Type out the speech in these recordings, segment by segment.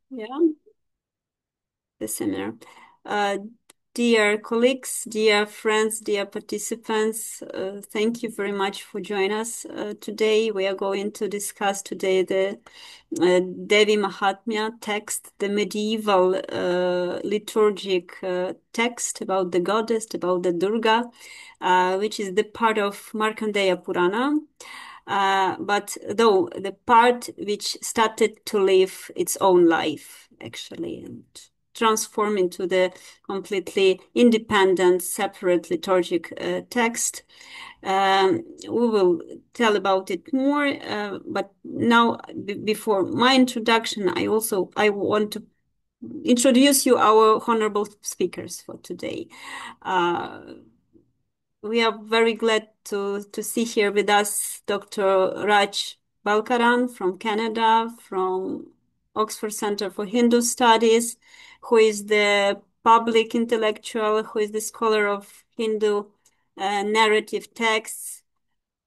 Yeah, the seminar. Uh, Dear colleagues, dear friends, dear participants, thank you very much for joining us. Today we are going to discuss today the Devī Māhātmya text, the medieval liturgic text about the goddess, about the Durga, which is the part of Markandeya Purana. But though the part which started to live its own life, actually, and transform into the completely independent, separate liturgic text. We will tell about it more, but now, before my introduction, I want to introduce you our honorable speakers for today. We are very glad to see here with us Dr. Raj Balkaran from Canada, from Oxford Center for Hindu Studies, who is the public intellectual, who is the scholar of Hindu narrative texts,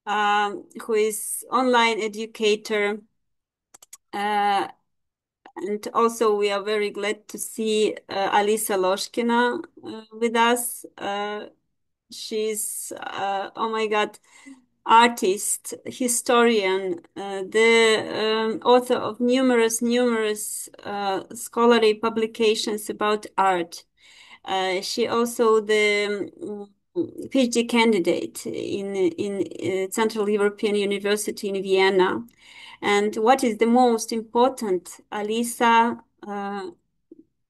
who is online educator. And also we are very glad to see Alisa Lozhkina with us. She's, oh my God, artist, historian, the author of numerous scholarly publications about art. She also the PhD candidate in Central European University in Vienna. And what is the most important, Alisa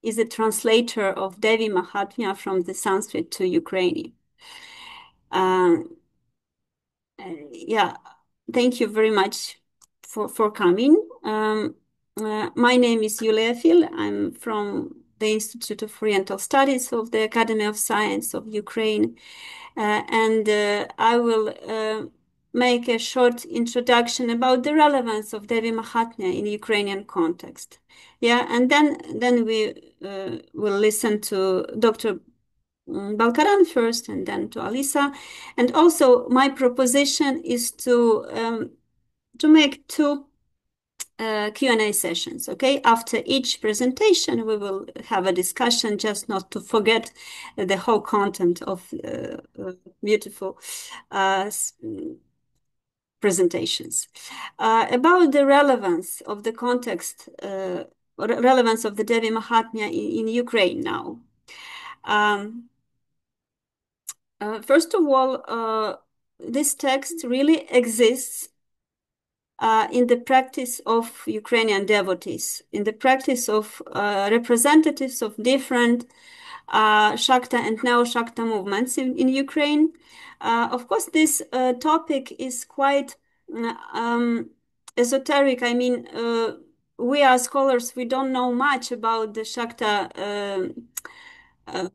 is a translator of Devī Māhātmya from the Sanskrit to Ukrainian. Um, yeah, thank you very much for coming. My name is Yulia. I'm from the Institute of Oriental Studies of the Academy of Science of Ukraine, and I will make a short introduction about the relevance of Devī Māhātmya in Ukrainian context. Yeah, and then we will listen to Dr. Balkaran first and then to Alisa. And also my proposition is to make two Q&A sessions, okay? After each presentation, we will have a discussion, just not to forget the whole content of beautiful presentations. About the relevance of the context, relevance of the Devī Māhātmya in Ukraine now. First of all, this text really exists in the practice of Ukrainian devotees, in the practice of representatives of different Shakta and Neo-Shakta movements in Ukraine. Of course, this topic is quite esoteric. I mean, we are scholars, we don't know much about the Shakta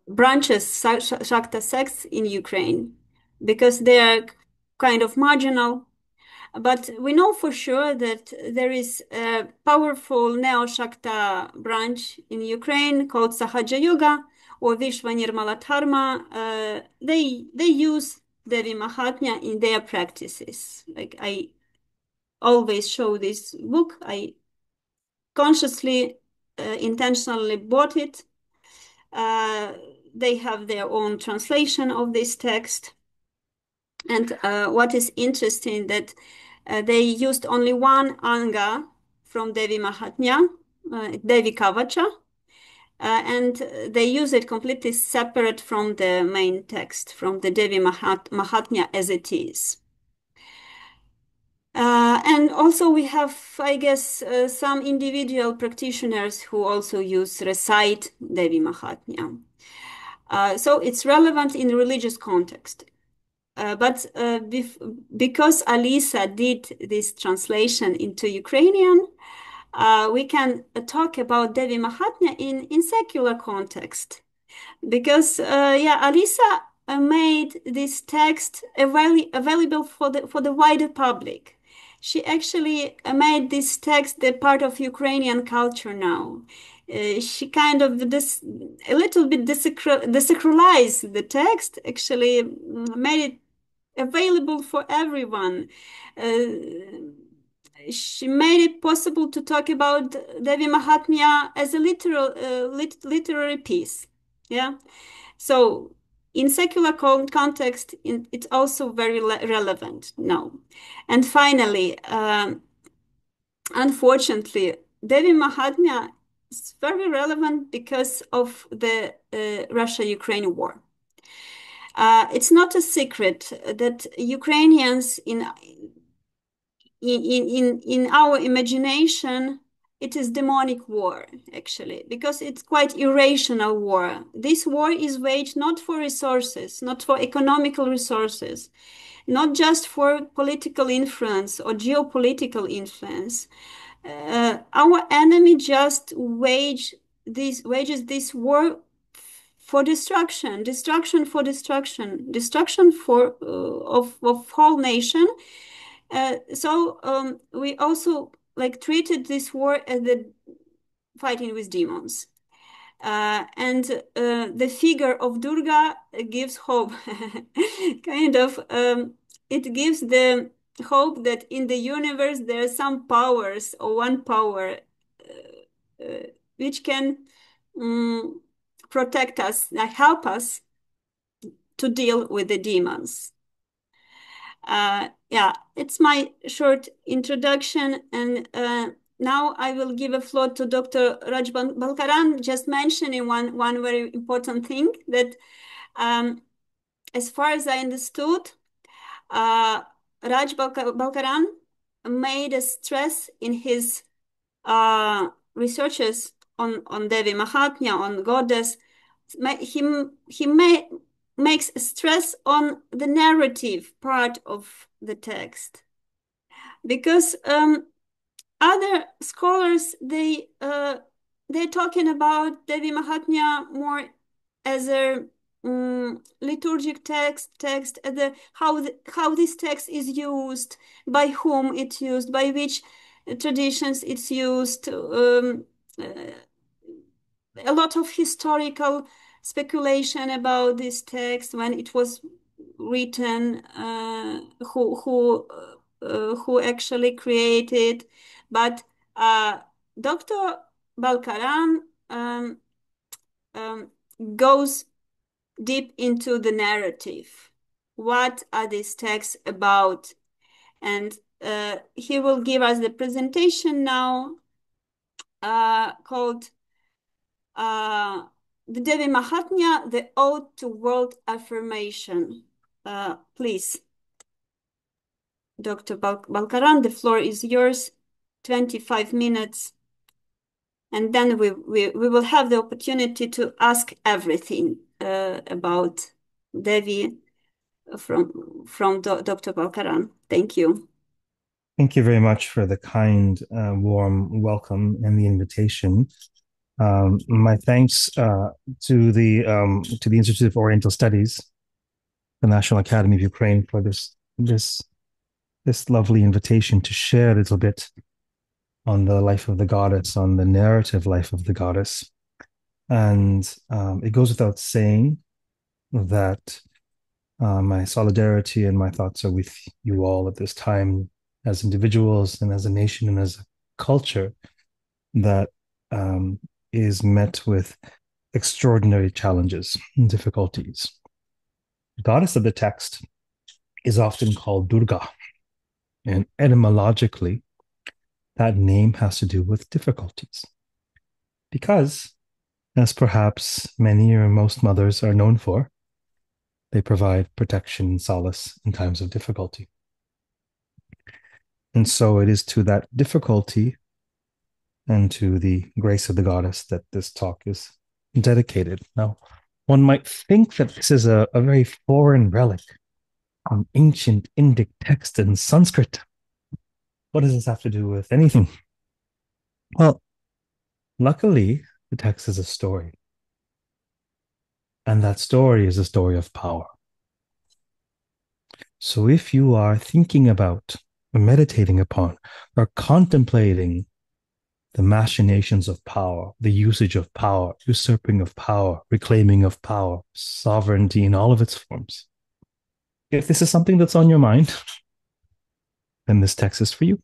branches, Shakta sects in Ukraine, because they are kind of marginal. But we know for sure that there is a powerful Neo-Shakta branch in Ukraine called Sahaja Yoga or Vishva Nirmala Dharma. They use Devī Māhātmya in their practices. Like I always show this book. I consciously, intentionally bought it. They have their own translation of this text. And what is interesting that they used only one anga from Devī Māhātmya, Devi Kavacha, and they use it completely separate from the main text, from the Devī Māhātmya as it is. And also we have, I guess, some individual practitioners who also recite Devī Māhātmya. So it's relevant in religious context. But because Alisa did this translation into Ukrainian, we can talk about Devī Māhātmya in secular context. Because, Alisa made this text available for the wider public. She actually made this text the part of Ukrainian culture now. She kind of a little bit desacralized the text, actually made it available for everyone. she made it possible to talk about Devī Māhātmya as a literary piece. Yeah. So in secular context, it's also very relevant now. And finally, unfortunately, Devī Māhātmya is very relevant because of the Russia-Ukraine war. It's not a secret that Ukrainians in our imagination, it is demonic war, actually, because it's quite irrational war. This war is waged not for resources, not for economical resources, not just for political influence or geopolitical influence. Our enemy just wages this war for destruction for destruction for of whole nation. So we also treated this war as the fighting with demons. And the figure of Durga gives hope. Kind of, it gives the hope that in the universe there are some powers or one power which can protect us, help us to deal with the demons. Yeah, it's my short introduction, and now I will give a floor to Dr. Raj Balkaran, just mentioning one very important thing that, as far as I understood, Raj Balkaran made a stress in his researches on Devī Māhātmya, on goddess. He makes stress on the narrative part of the text, because other scholars they're talking about Devī Māhātmya more as a liturgic text, how this text is used, by whom it's used, by which traditions it's used. A lot of historical speculation about this text, when it was written, who actually created. But Dr. Balkaran goes deep into the narrative. What are these texts about? And he will give us the presentation now, called the Devī Māhātmya, the Ode to World-Affirmation. Please, Dr. Balkaran, the floor is yours, 25 minutes. And then we will have the opportunity to ask everything about Devī from Dr. Balkaran. Thank you. Thank you very much for the kind, warm welcome and the invitation. My thanks to the Institute of Oriental Studies, the National Academy of Ukraine, for this lovely invitation to share a little bit on the life of the goddess, on the narrative life of the goddess. And it goes without saying that my solidarity and my thoughts are with you all at this time, as individuals and as a nation and as a culture that is met with extraordinary challenges and difficulties. The goddess of the text is often called Durga, and etymologically, that name has to do with difficulties. Because, as perhaps many or most mothers are known for, they provide protection and solace in times of difficulty. And so it is to that difficulty and to the grace of the goddess that this talk is dedicated. Now, one might think that this is a very foreign relic, an ancient Indic text in Sanskrit. What does this have to do with anything? Well, luckily, the text is a story. And that story is a story of power. So if you are thinking about, or meditating upon, or contemplating the machinations of power, the usage of power, usurping of power, reclaiming of power, sovereignty in all of its forms, if this is something that's on your mind, then this text is for you.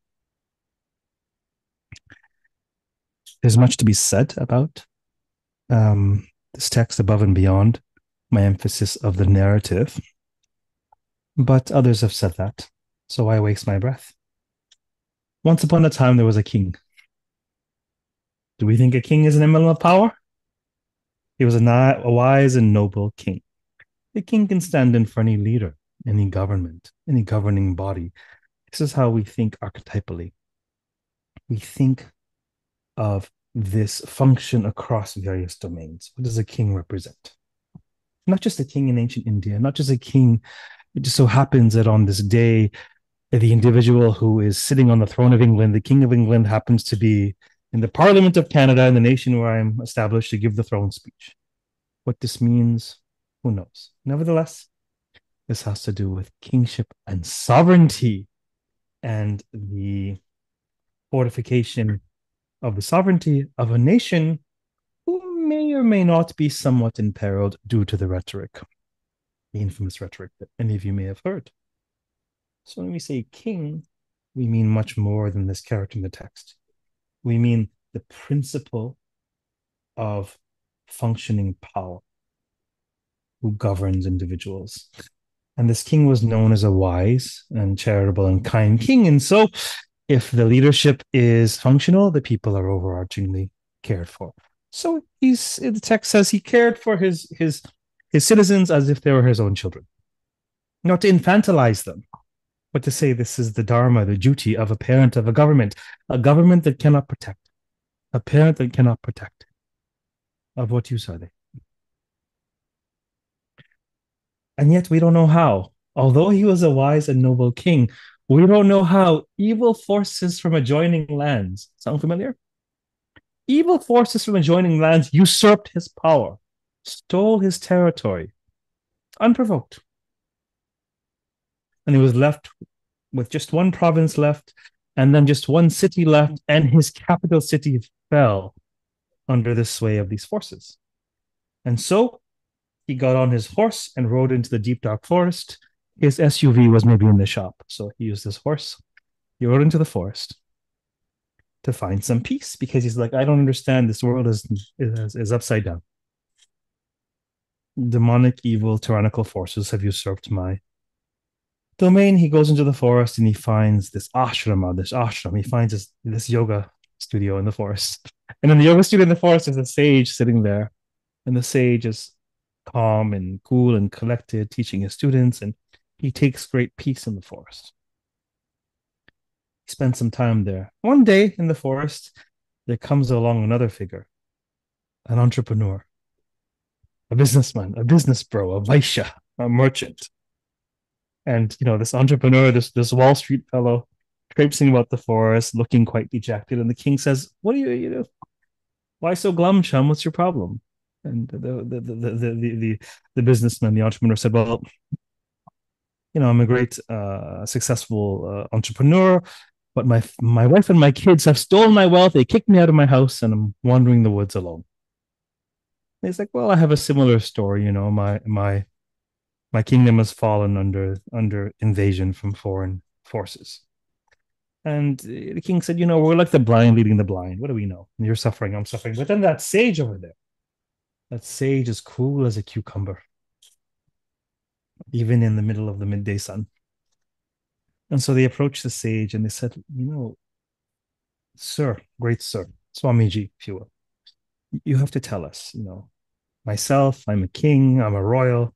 There's much to be said about this text above and beyond my emphasis of the narrative, but others have said that, so I waste my breath. Once upon a time, there was a king. Do we think a king is an emblem of power? He was a wise and noble king. The king can stand in for any leader, any government, any governing body. This is how we think archetypally. We think of this function across various domains. What does a king represent? Not just a king in ancient India, not just a king. It just so happens that on this day, the individual who is sitting on the throne of England, the King of England, happens to be in the Parliament of Canada, in the nation where I'm established, to give the throne speech. What this means, who knows? Nevertheless, this has to do with kingship and sovereignty and the fortification of the sovereignty of a nation who may or may not be somewhat imperiled due to the rhetoric, the infamous rhetoric that any of you may have heard. So when we say king, we mean much more than this character in the text. We mean the principle of functioning power who governs individuals. And this king was known as a wise and charitable and kind king. And so if the leadership is functional, the people are overarchingly cared for. So the text says he cared for his citizens as if they were his own children. Not to infantilize them, but to say this is the dharma, the duty of a parent of a government that cannot protect, a parent that cannot protect. Of what use are they? And yet we don't know how. Although he was a wise and noble king, we don't know how evil forces from adjoining lands, sound familiar? Evil forces from adjoining lands usurped his power, stole his territory, unprovoked. And he was left with just one province left, and then just one city left, and his capital city fell under the sway of these forces. And so he got on his horse and rode into the deep, dark forest. His SUV was maybe in the shop, so he used his horse. He rode into the forest to find some peace because he's like, I don't understand. This world is upside down. Demonic, evil, tyrannical forces have usurped my domain. He goes into the forest and he finds this ashram. He finds this yoga studio in the forest. And in the yoga studio in the forest, there's a sage sitting there. And the sage is calm and cool and collected, teaching his students. And he takes great peace in the forest. He spends some time there. One day in the forest, there comes along another figure, an entrepreneur, a businessman, a business bro, a vaishya, a merchant. And this entrepreneur, this Wall Street fellow, traipsing about the forest, looking quite dejected. And the king says, "What are you? Why so glum, chum? What's your problem?" And the businessman, the entrepreneur, said, "Well, I'm a great, successful entrepreneur, but my wife and my kids have stolen my wealth. They kicked me out of my house, and I'm wandering the woods alone." And he's like, "Well, I have a similar story. My kingdom has fallen under invasion from foreign forces." And the king said, "We're like the blind leading the blind. What do we know? You're suffering, I'm suffering." But then that sage over there, that sage is cool as a cucumber, even in the middle of the midday sun. And so they approached the sage and they said, "Sir, great sir, Swamiji, if you will, you have to tell us, myself, I'm a king, I'm a royal.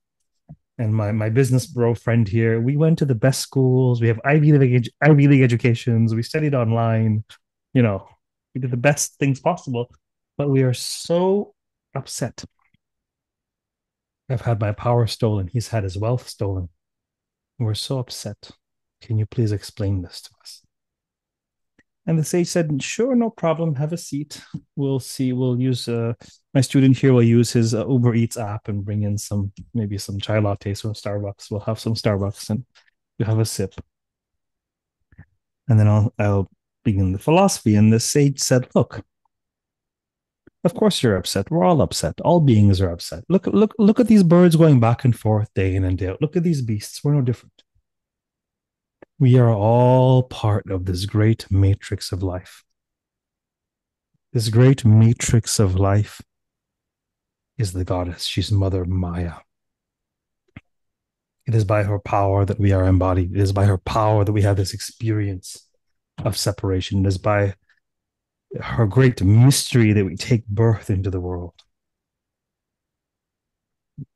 And my business bro friend here, we went to the best schools. We have Ivy League educations. We studied online. We did the best things possible, but we are so upset. I've had my power stolen. He's had his wealth stolen. We're so upset. Can you please explain this to us?" And the sage said, "Sure, no problem. Have a seat. We'll see. We'll use my student here will use his Uber Eats app and bring in maybe some chai lattes from Starbucks. We'll have some Starbucks and we'll have a sip. And then I'll begin the philosophy." And the sage said, "Look, of course you're upset. We're all upset. All beings are upset. Look at these birds going back and forth day in and day out. Look at these beasts. We're no different. We are all part of this great matrix of life. This great matrix of life is the goddess. She's Mother Maya. It is by her power that we are embodied. It is by her power that we have this experience of separation. It is by her great mystery that we take birth into the world.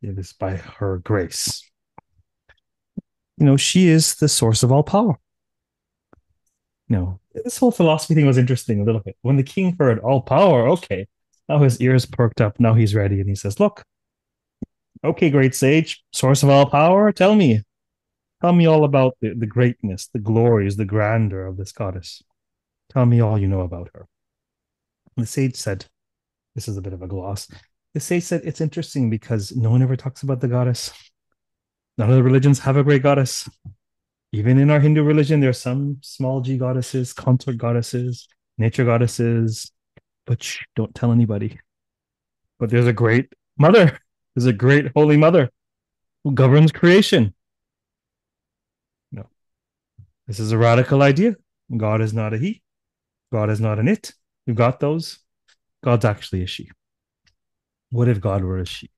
It is by her grace. She is the source of all power. This whole philosophy thing was interesting a little bit. When the king heard all power, okay, now his ears perked up. Now he's ready. And he says, look, okay, great sage, source of all power, tell me all about the greatness, the glories, the grandeur of this goddess. Tell me all you know about her. And the sage said, this is a bit of a gloss. The sage said, it's interesting because no one ever talks about the goddess. None of the religions have a great goddess. Even in our Hindu religion, there are some small g goddesses, consort goddesses, nature goddesses, but don't tell anybody. But there's a great mother. There's a great holy mother who governs creation. No, this is a radical idea. God is not a he. God is not an it. We've got those. God's actually a she. What if God were a she?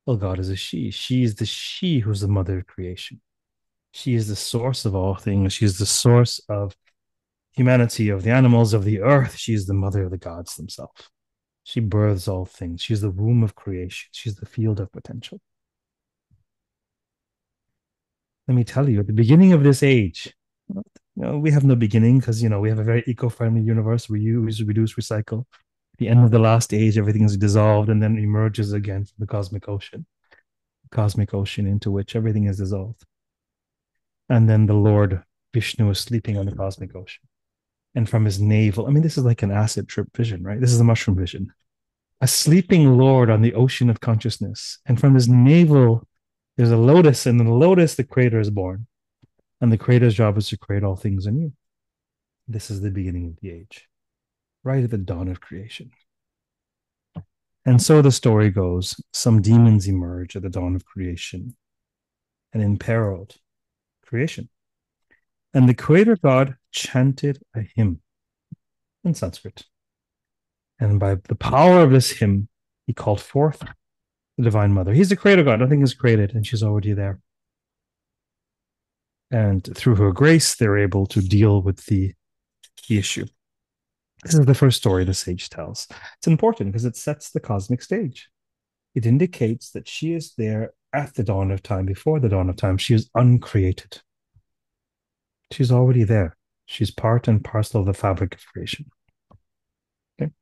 Well, God is a she. She is the she who's the mother of creation. She is the source of all things. She is the source of humanity, of the animals, of the earth. She is the mother of the gods themselves. She births all things. She's the womb of creation. She's the field of potential. Let me tell you, at the beginning of this age, we have no beginning because, we have a very eco-friendly universe. We use, reduce, recycle. At the end of the last age, everything is dissolved and then emerges again from the cosmic ocean into which everything is dissolved. And then the Lord Vishnu is sleeping on the cosmic ocean. And from his navel, this is like an acid trip vision, right? This is the mushroom vision. A sleeping Lord on the ocean of consciousness. And from his navel, there's a lotus, and in the lotus, the creator is born. And the creator's job is to create all things anew. This is the beginning of the age, right at the dawn of creation. And so the story goes, some demons emerge at the dawn of creation and imperiled creation. And the creator God chanted a hymn in Sanskrit. And by the power of this hymn, he called forth the Divine Mother. He's the creator God. Nothing is created, and she's already there. And through her grace, they're able to deal with the issue. This is the first story the sage tells. It's important because it sets the cosmic stage. It indicates that she is there at the dawn of time, before the dawn of time. She is uncreated. She's already there. She's part and parcel of the fabric of creation. Okay.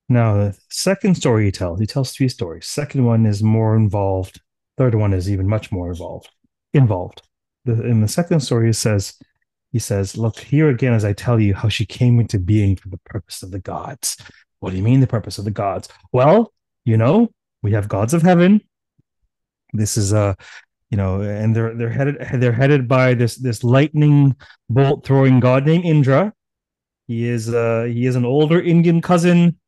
Now, the second story he tells three stories. Second one is more involved. Third one is even much more involved. In the second story, he says, look, here again, as I tell you how she came into being for the purpose of the gods. What do you mean the purpose of the gods? Well, we have gods of heaven. This is and they're headed by this lightning bolt throwing god named Indra. He is an older Indian cousin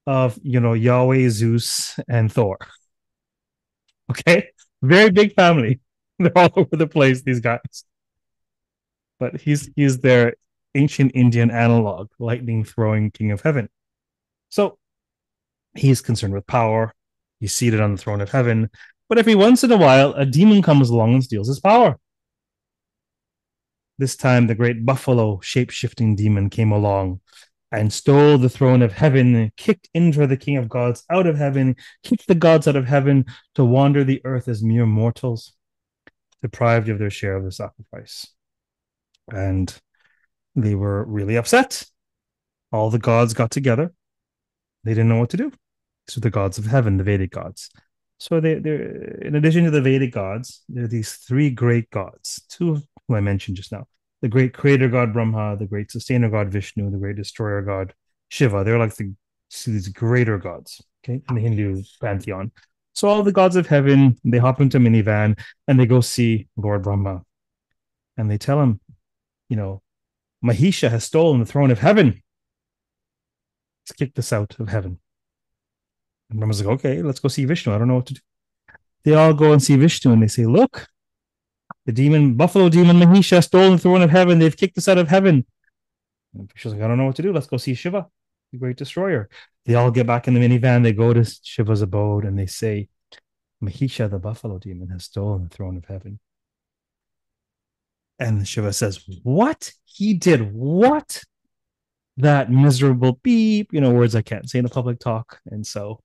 of Yahweh, Zeus, and Thor. Okay, very big family. They're all over the place, these guys. But he's their ancient Indian analog, lightning throwing king of heaven. So he's concerned with power. He's seated on the throne of heaven. But every once in a while, a demon comes along and steals his power. This time, the great buffalo shape-shifting demon came along and stole the throne of heaven, and kicked Indra, the king of gods, out of heaven, kicked the gods out of heaven to wander the earth as mere mortals, deprived of their share of the sacrifice. And they were really upset. All the gods got together. They didn't know what to do. These are the gods of heaven, the Vedic gods. So they're in addition to the Vedic gods, there are these three great gods, two who I mentioned just now. The great creator god Brahma, the great sustainer god Vishnu, the great destroyer god Shiva. They're like these greater gods, okay, in the Hindu pantheon. So all the gods of heaven, they hop into a minivan and they go see Lord Brahma. And they tell him, Mahisha has stolen the throne of heaven. Let's kick this out of heaven. And Brahma's like, okay, let's go see Vishnu. I don't know what to do. They all go and see Vishnu and they say, look, the buffalo demon Mahisha stole the throne of heaven. They've kicked us out of heaven. And she's like, I don't know what to do. Let's go see Shiva, the great destroyer. They all get back in the minivan. They go to Shiva's abode and they say, Mahisha, the buffalo demon, has stolen the throne of heaven. And Shiva says, what? He did what? That miserable beep, words I can't say in a public talk. And so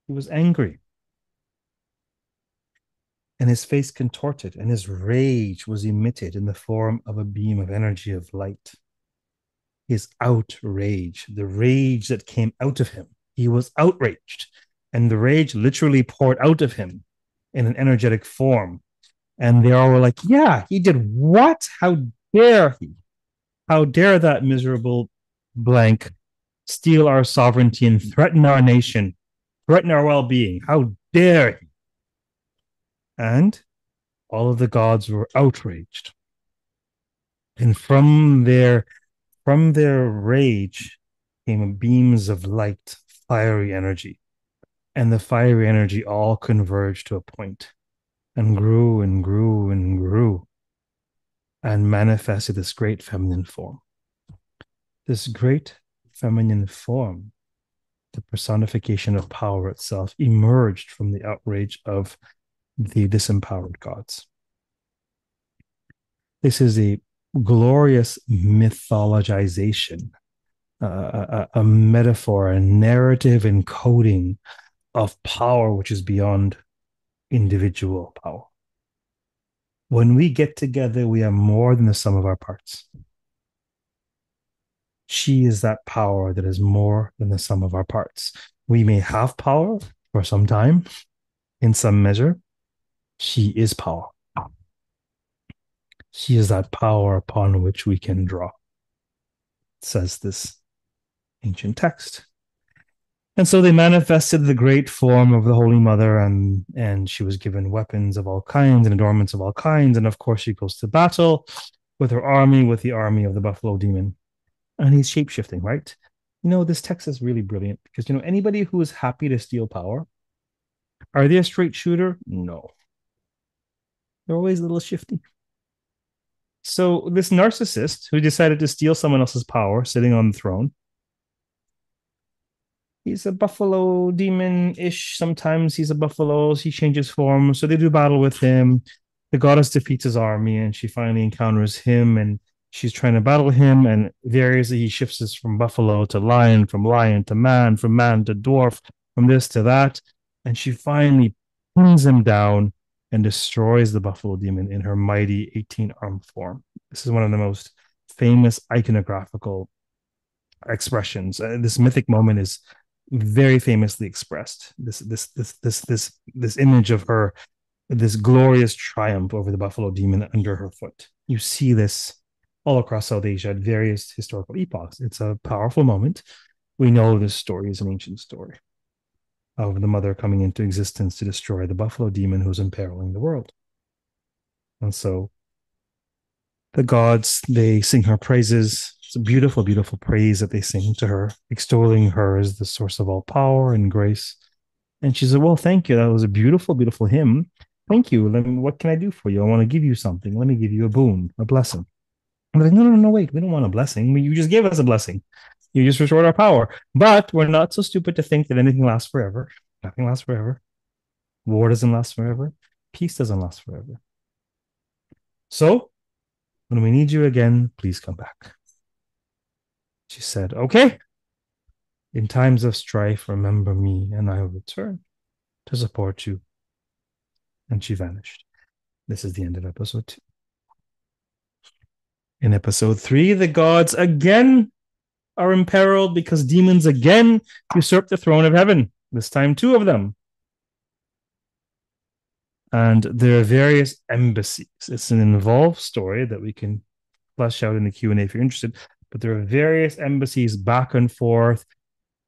he was angry. And his face contorted, and his rage was emitted in the form of a beam of energy of light. His outrage, the rage that came out of him, he was outraged. And the rage literally poured out of him in an energetic form. And they all were like, yeah, he did what? How dare he? How dare that miserable blank steal our sovereignty and threaten our nation, threaten our well-being? How dare he? And all of the gods were outraged. And from their rage came beams of light, fiery energy. And the fiery energy all converged to a point and grew and grew and grew and manifested this great feminine form. This great feminine form, the personification of power itself, emerged from the outrage of the disempowered gods. This is a glorious mythologization, a metaphor, a narrative encoding of power which is beyond individual power. When we get together, we are more than the sum of our parts. She is that power that is more than the sum of our parts. We may have power for some time, in some measure. She is power. She is that power upon which we can draw, says this ancient text. And so they manifested the great form of the Holy Mother, and she was given weapons of all kinds and adornments of all kinds. And of course, she goes to battle with her army, with the army of the buffalo demon. And he's shapeshifting, right? This text is really brilliant because, anybody who is happy to steal power, are they a straight shooter? No. They're always a little shifty. So this narcissist who decided to steal someone else's power, sitting on the throne, he's a buffalo demon-ish. Sometimes he's a buffalo. He changes form. So they do battle with him. The goddess defeats his army, and she finally encounters him, and she's trying to battle him. And variously, he shifts us from buffalo to lion, from lion to man to dwarf, from this to that. And she finally pins him down and destroys the buffalo demon in her mighty 18-armed form. This is one of the most famous iconographical expressions. This mythic moment is very famously expressed. This image of her, this glorious triumph over the buffalo demon under her foot. You see this all across South Asia at various historical epochs. It's a powerful moment. We know this story is an ancient story of the mother coming into existence to destroy the buffalo demon who's imperiling the world. And so the gods, they sing her praises. It's a beautiful, beautiful praise that they sing to her, extolling her as the source of all power and grace. And she said, well, thank you. That was a beautiful, beautiful hymn. Thank you. What can I do for you? I want to give you something. Let me give you a boon, a blessing. I'm like, no, wait. We don't want a blessing. You just gave us a blessing. You just restored our power. But we're not so stupid to think that anything lasts forever. Nothing lasts forever. War doesn't last forever. Peace doesn't last forever. So when we need you again, please come back. She said, okay. In times of strife, remember me, and I will return to support you. And she vanished. This is the end of episode 2. In episode 3, the gods again are imperiled because demons again usurp the throne of heaven. This time, 2 of them. And there are various embassies. It's an involved story that we can flesh out in the Q&A if you're interested. But there are various embassies back and forth.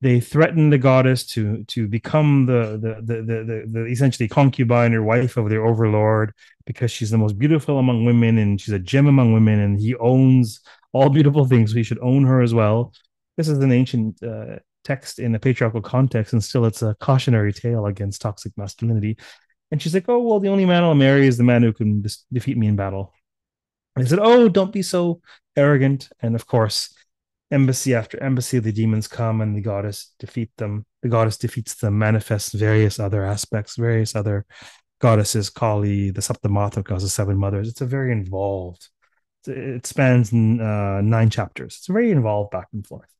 They threaten the goddess to become the essentially concubine or wife of their overlord because she's the most beautiful among women and she's a gem among women and he owns all beautiful things. We should own her as well. This is an ancient text in a patriarchal context, and still it's a cautionary tale against toxic masculinity. And she's like, oh, well, the only man I'll marry is the man who can defeat me in battle. And he said, oh, don't be so arrogant. And of course, embassy after embassy, the demons come and the goddess defeat them. The goddess defeats them, manifests various other aspects, various other goddesses, Kali, the Saptamathakas, the seven mothers. It's a very involved. It spans 9 chapters. It's very involved back and forth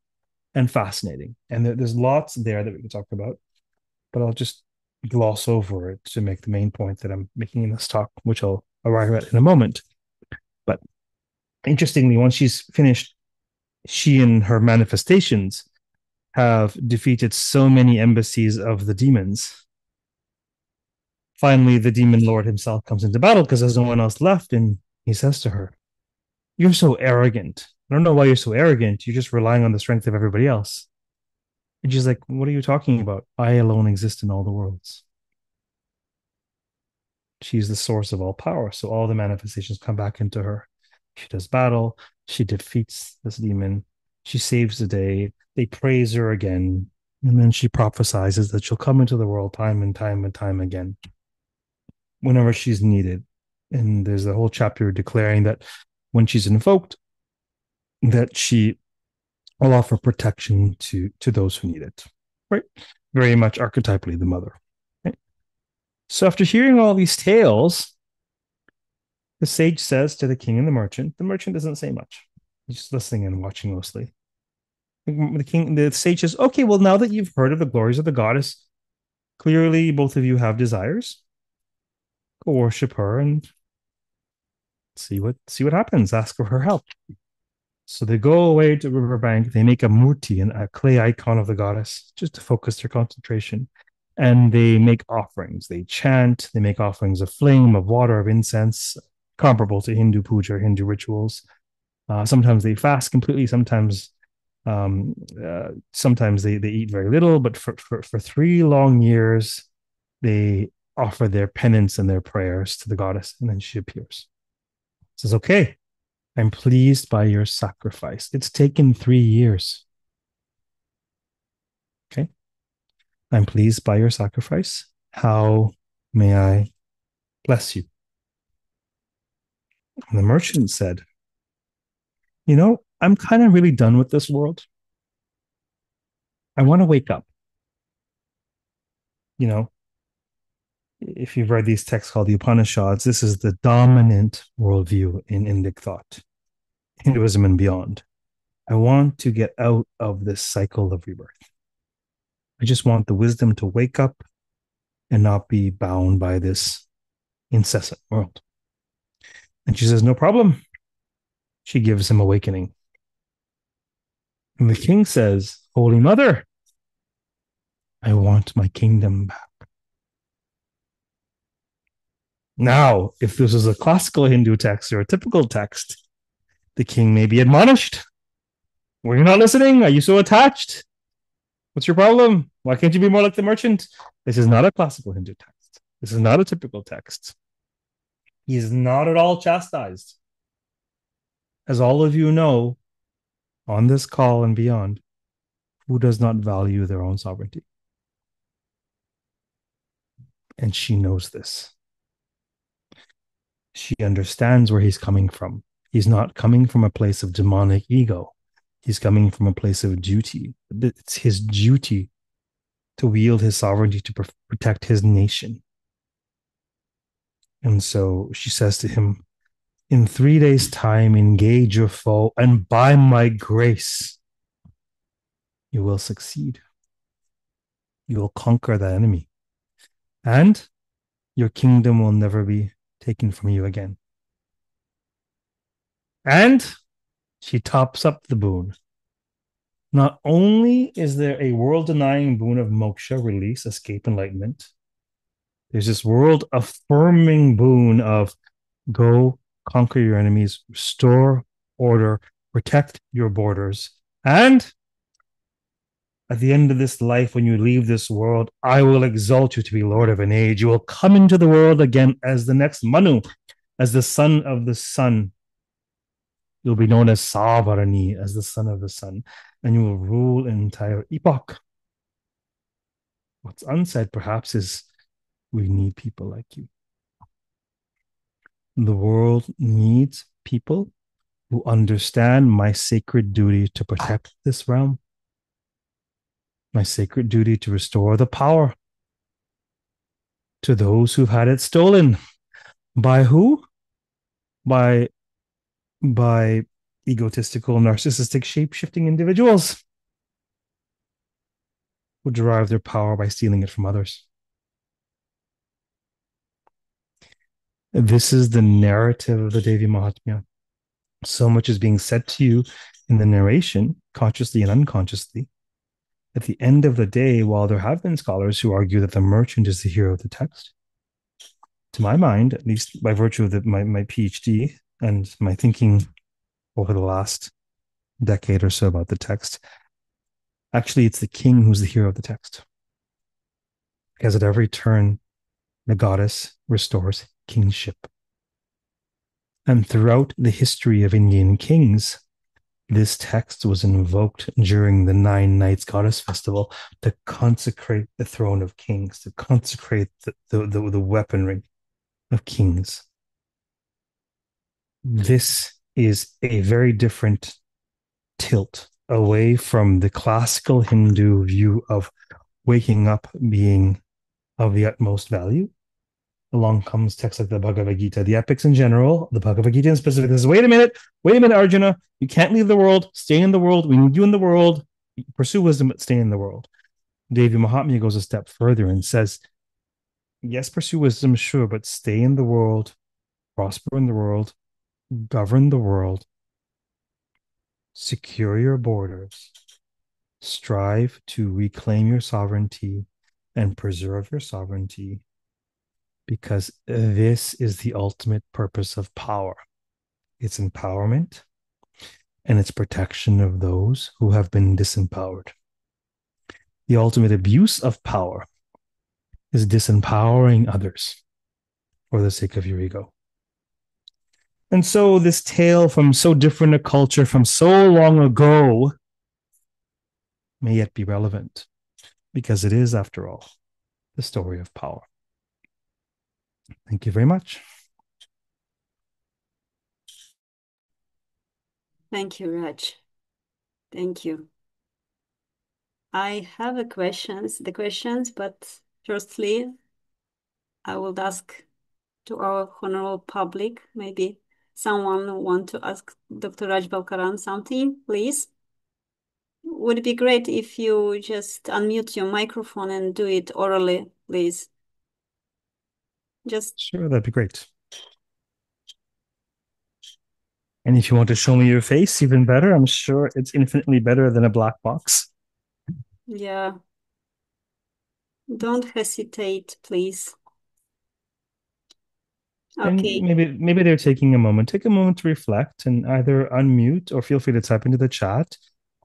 and fascinating. And there's lots there that we can talk about, but I'll just gloss over it to make the main point that I'm making in this talk, which I'll arrive at in a moment. But interestingly, once she's finished, she and her manifestations have defeated so many embassies of the demons. Finally, the demon lord himself comes into battle because there's no one else left, and he says to her, "You're so arrogant. I don't know why you're so arrogant. You're just relying on the strength of everybody else." And she's like, "What are you talking about? I alone exist in all the worlds." She's the source of all power. So all the manifestations come back into her. She does battle. She defeats this demon. She saves the day. They praise her again. And then she prophesizes that she'll come into the world time and time and time again whenever she's needed. And there's a whole chapter declaring that when she's invoked, that she will offer protection to those who need it. Right? Very much archetypally the mother. Right? So after hearing all these tales, the sage says to the king and the merchant doesn't say much. He's just listening and watching mostly. The sage says, "Okay, well, now that you've heard of the glories of the goddess, clearly both of you have desires. Go worship her and see what happens. Ask for her help." So they go away to the riverbank. They make a murti, a clay icon of the goddess, just to focus their concentration. And they make offerings. They chant. They make offerings of flame, of water, of incense, comparable to Hindu puja, Hindu rituals. Sometimes they fast completely. Sometimes they eat very little. But for 3 long years, they offer their penance and their prayers to the goddess, and then she appears. Says, "Okay, I'm pleased by your sacrifice. It's taken 3 years. Okay, I'm pleased by your sacrifice. How may I bless you?" And the merchant said, "I'm kind of really done with this world. I want to wake up. You know, if you've read these texts called the Upanishads, this is the dominant worldview in Indic thought, Hinduism and beyond. I want to get out of this cycle of rebirth. I just want the wisdom to wake up and not be bound by this incessant world." And she says, "No problem." She gives him awakening. And the king says, "Holy Mother, I want my kingdom back." Now, if this is a classical Hindu text or a typical text, the king may be admonished. "Were you not listening? Are you so attached? What's your problem? Why can't you be more like the merchant?" This is not a classical Hindu text. This is not a typical text. He is not at all chastised. As all of you know, on this call and beyond, who does not value their own sovereignty? And she knows this. She understands where he's coming from. He's not coming from a place of demonic ego. He's coming from a place of duty. It's his duty to wield his sovereignty to protect his nation. And so she says to him, "In 3 days' time, engage your foe, and by my grace, you will succeed. You will conquer that enemy. And your kingdom will never be taken from you again." And she tops up the boon. Not only is there a world-denying boon of moksha, release, escape, enlightenment, there's this world-affirming boon of go conquer your enemies, restore order, protect your borders. And at the end of this life, when you leave this world, I will exalt you to be Lord of an age. You will come into the world again as the next Manu, as the son of the sun. You'll be known as Savarani, as the son of the sun, and you will rule an entire epoch. What's unsaid, perhaps, is we need people like you. The world needs people who understand my sacred duty to protect this realm, my sacred duty to restore the power to those who've had it stolen. By who? By by egotistical, narcissistic, shape-shifting individuals who derive their power by stealing it from others. This is the narrative of the Devī Māhātmya. So much is being said to you in the narration, consciously and unconsciously. At the end of the day, while there have been scholars who argue that the merchant is the hero of the text, to my mind, at least by virtue of my PhD and my thinking over the last decade or so about the text, actually, it's the king who's the hero of the text. Because at every turn, the goddess restores kingship. And throughout the history of Indian kings, this text was invoked during the 9 Nights Goddess Festival to consecrate the throne of kings, to consecrate the weaponry of kings. This is a very different tilt away from the classical Hindu view of waking up being of the utmost value. Along comes texts like the Bhagavad Gita, the epics in general, the Bhagavad Gita in specific. This is, wait a minute, Arjuna, you can't leave the world, stay in the world, we need you in the world, pursue wisdom, but stay in the world. Devī Māhātmya goes a step further and says, yes, pursue wisdom, sure, but stay in the world, prosper in the world, govern the world, secure your borders, strive to reclaim your sovereignty and preserve your sovereignty, because this is the ultimate purpose of power. It's empowerment and it's protection of those who have been disempowered. The ultimate abuse of power is disempowering others for the sake of your ego. And so this tale from so different a culture from so long ago may yet be relevant, because it is, after all, the story of power. Thank you very much. Thank you, Raj. Thank you. I have the questions, but firstly, I will ask to our honorable public, maybe someone want to ask Dr. Raj Balkaran something, please. Would it be great if you just unmute your microphone and do it orally, please? Just Sure, that'd be great. And if you want to show me your face, even better. I'm sure it's infinitely better than a black box. yeah. Don't hesitate, please. And Okay. maybe they're taking a moment. Take a moment to reflect and either unmute or feel free to type into the chat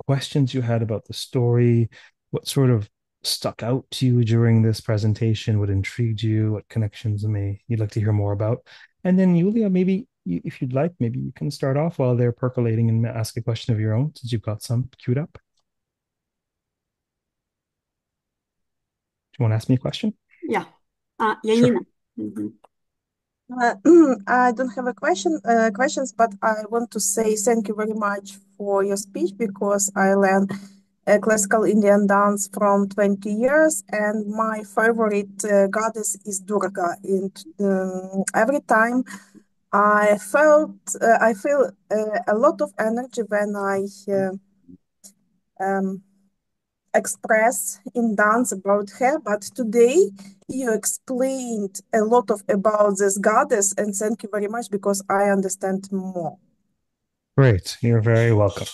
questions you had about the story, what sort of stuck out to you during this presentation, what intrigued you, what connections you'd like to hear more about. And then Yulia, maybe if you'd like, maybe you can start off while they're percolating and ask a question of your own, since you've got some queued up. Do you want to ask me a question? Yeah. Sure. Yanina. Mhm. I don't have a questions, but I want to say thank you very much for your speech, because I learned classical Indian dance from 20 years, and my favorite goddess is Durga. And every time I feel a lot of energy when I um, express in dance about her. But today you explained a lot about this goddess, and thank you very much, because I understand more. Great. You're very welcome.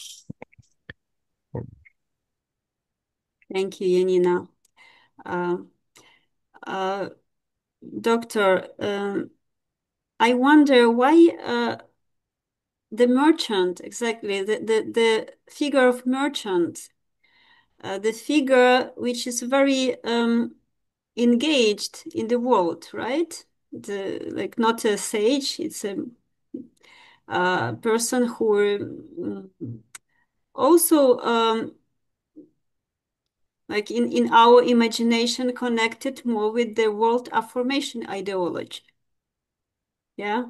Thank you, Yanina. Uh, uh, Doctor, I wonder why the merchant, exactly, the figure of merchant, the figure which is very engaged in the world, right? Like not a sage, it's a person who also like in our imagination connected more with the world affirmation ideology. Yeah.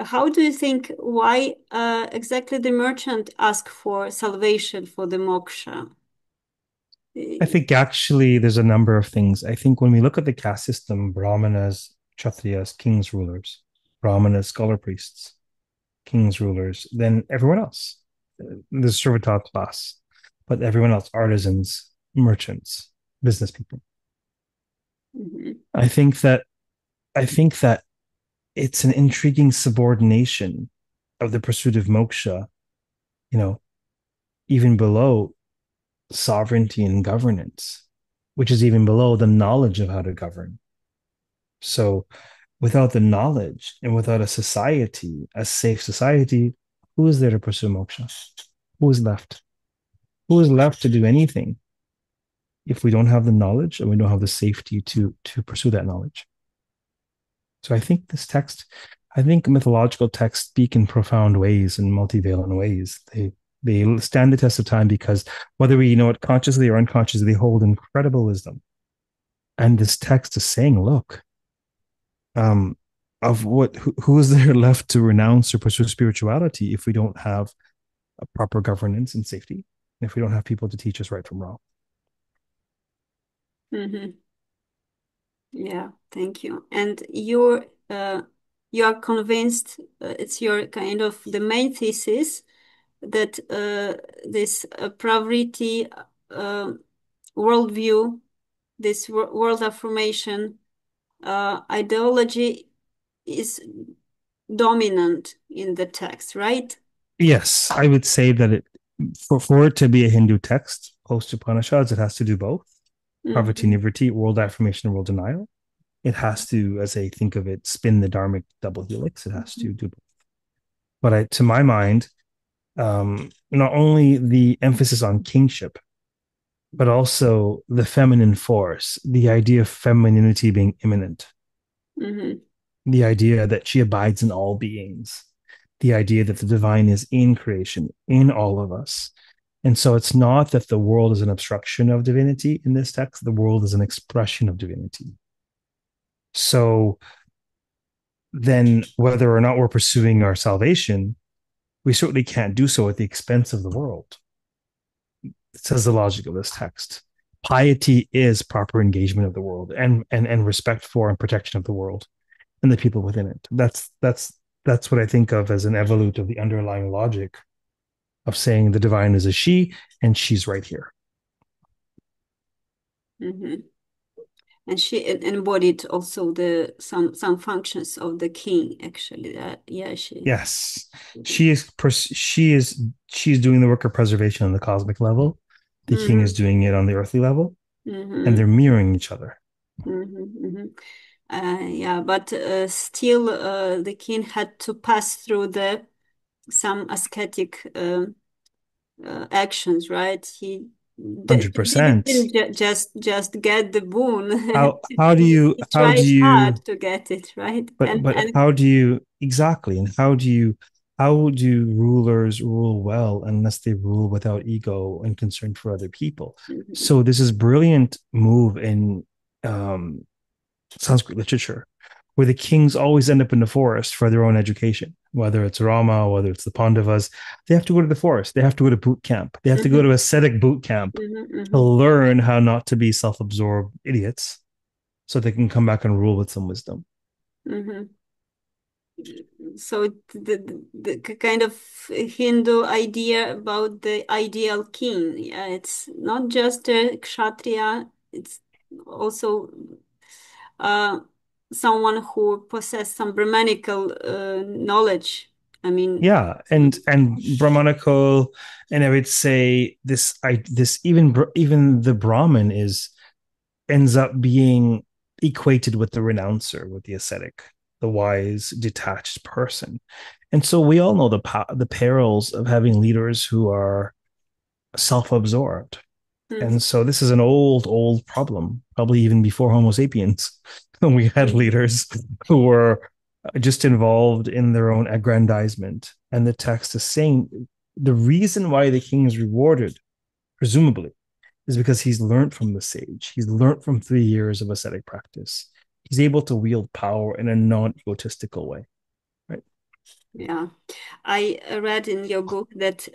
How do you think, why exactly the merchant asked for salvation for the moksha? I think actually there's a number of things. I think when we look at the caste system, Brahmanas, Kshatriyas, kings, rulers, Brahmanas, scholar priests, kings, rulers, then everyone else, the servitor class, but everyone else, artisans, merchants, business people. Mm-hmm. I think that it's an intriguing subordination of the pursuit of moksha, even below sovereignty and governance, which is even below the knowledge of how to govern. So without the knowledge and without a society, a safe society, who is there to pursue moksha? Who is left? Who is left to do anything if we don't have the knowledge and we don't have the safety to pursue that knowledge? So I think mythological texts speak in profound ways, in multivalent ways. They stand the test of time because whether we know it consciously or unconsciously, they hold incredible wisdom. And this text is saying, look, who is there left to renounce or pursue spirituality if we don't have a proper governance and safety, if we don't have people to teach us right from wrong? Mm-hmm. Yeah, thank you. And you are convinced, it's your kind of the main thesis, that this Pravriti worldview, this world affirmation ideology is dominant in the text, right? Yes, I would say that for it to be a Hindu text, post Upanishads, it has to do both. Pravriti, Nivriti, world affirmation, world denial. It has to, as I think of it, spin the dharmic double helix. It has to do both. But to my mind, not only the emphasis on kingship, but also the feminine force, the idea of femininity being immanent, the idea that she abides in all beings, the idea that the divine is in creation, in all of us. And so it's not that the world is an obstruction of divinity in this text, the world is an expression of divinity. So then, whether or not we're pursuing our salvation, we certainly can't do so at the expense of the world. It says the logic of this text. Piety is proper engagement of the world and respect for and protection of the world and the people within it. That's what I think of as an evolute of the underlying logic of saying the divine is a she and she's right here. Mm-hmm. And she embodied also some functions of the king, actually. Yes, she's doing the work of preservation on the cosmic level. The king is doing it on the earthly level, and they're mirroring each other. Yeah, but still, the king had to pass through some ascetic actions, right? He 100%. didn't just get the boon. How do you he tried hard to get it, right? But how do you exactly, and how do rulers rule well unless they rule without ego and concern for other people? So this is brilliant move in Sanskrit literature, where the kings always end up in the forest for their own education, whether it's Rama, whether it's the Pandavas. They have to go to the forest. They have to go to boot camp. They have to go to ascetic boot camp to learn how not to be self-absorbed idiots so they can come back and rule with some wisdom. So the kind of Hindu idea about the ideal king, yeah, it's not just a kshatriya, it's also someone who possesses some Brahmanical knowledge. I mean, yeah, and Brahmanical, and I would say this even the Brahmin ends up being equated with the renouncer, with the ascetic, the wise, detached person. And so we all know the perils of having leaders who are self-absorbed. And so this is an old problem, probably even before Homo sapiens. We had leaders who were just involved in their own aggrandizement. And the text is saying the reason why the king is rewarded, presumably, is because he's learned from the sage. He's learned from 3 years of ascetic practice. He's able to wield power in a non-egotistical way, right? Yeah, I read in your book that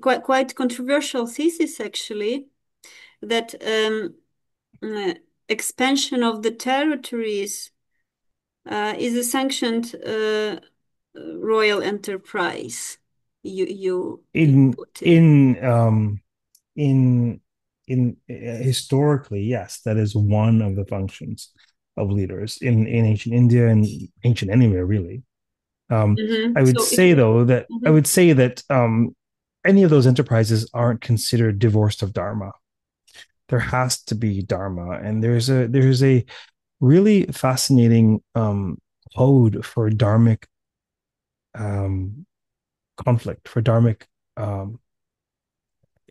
quite controversial thesis actually, that expansion of the territories is a sanctioned royal enterprise. You In put in. historically, yes, that is one of the functions of leaders in ancient India and ancient anywhere, really. I would So if say though that I mhm. would say that any of those enterprises aren't considered divorced of Dharma. There has to be Dharma, and there's a really fascinating code for dharmic um, conflict, for dharmic um,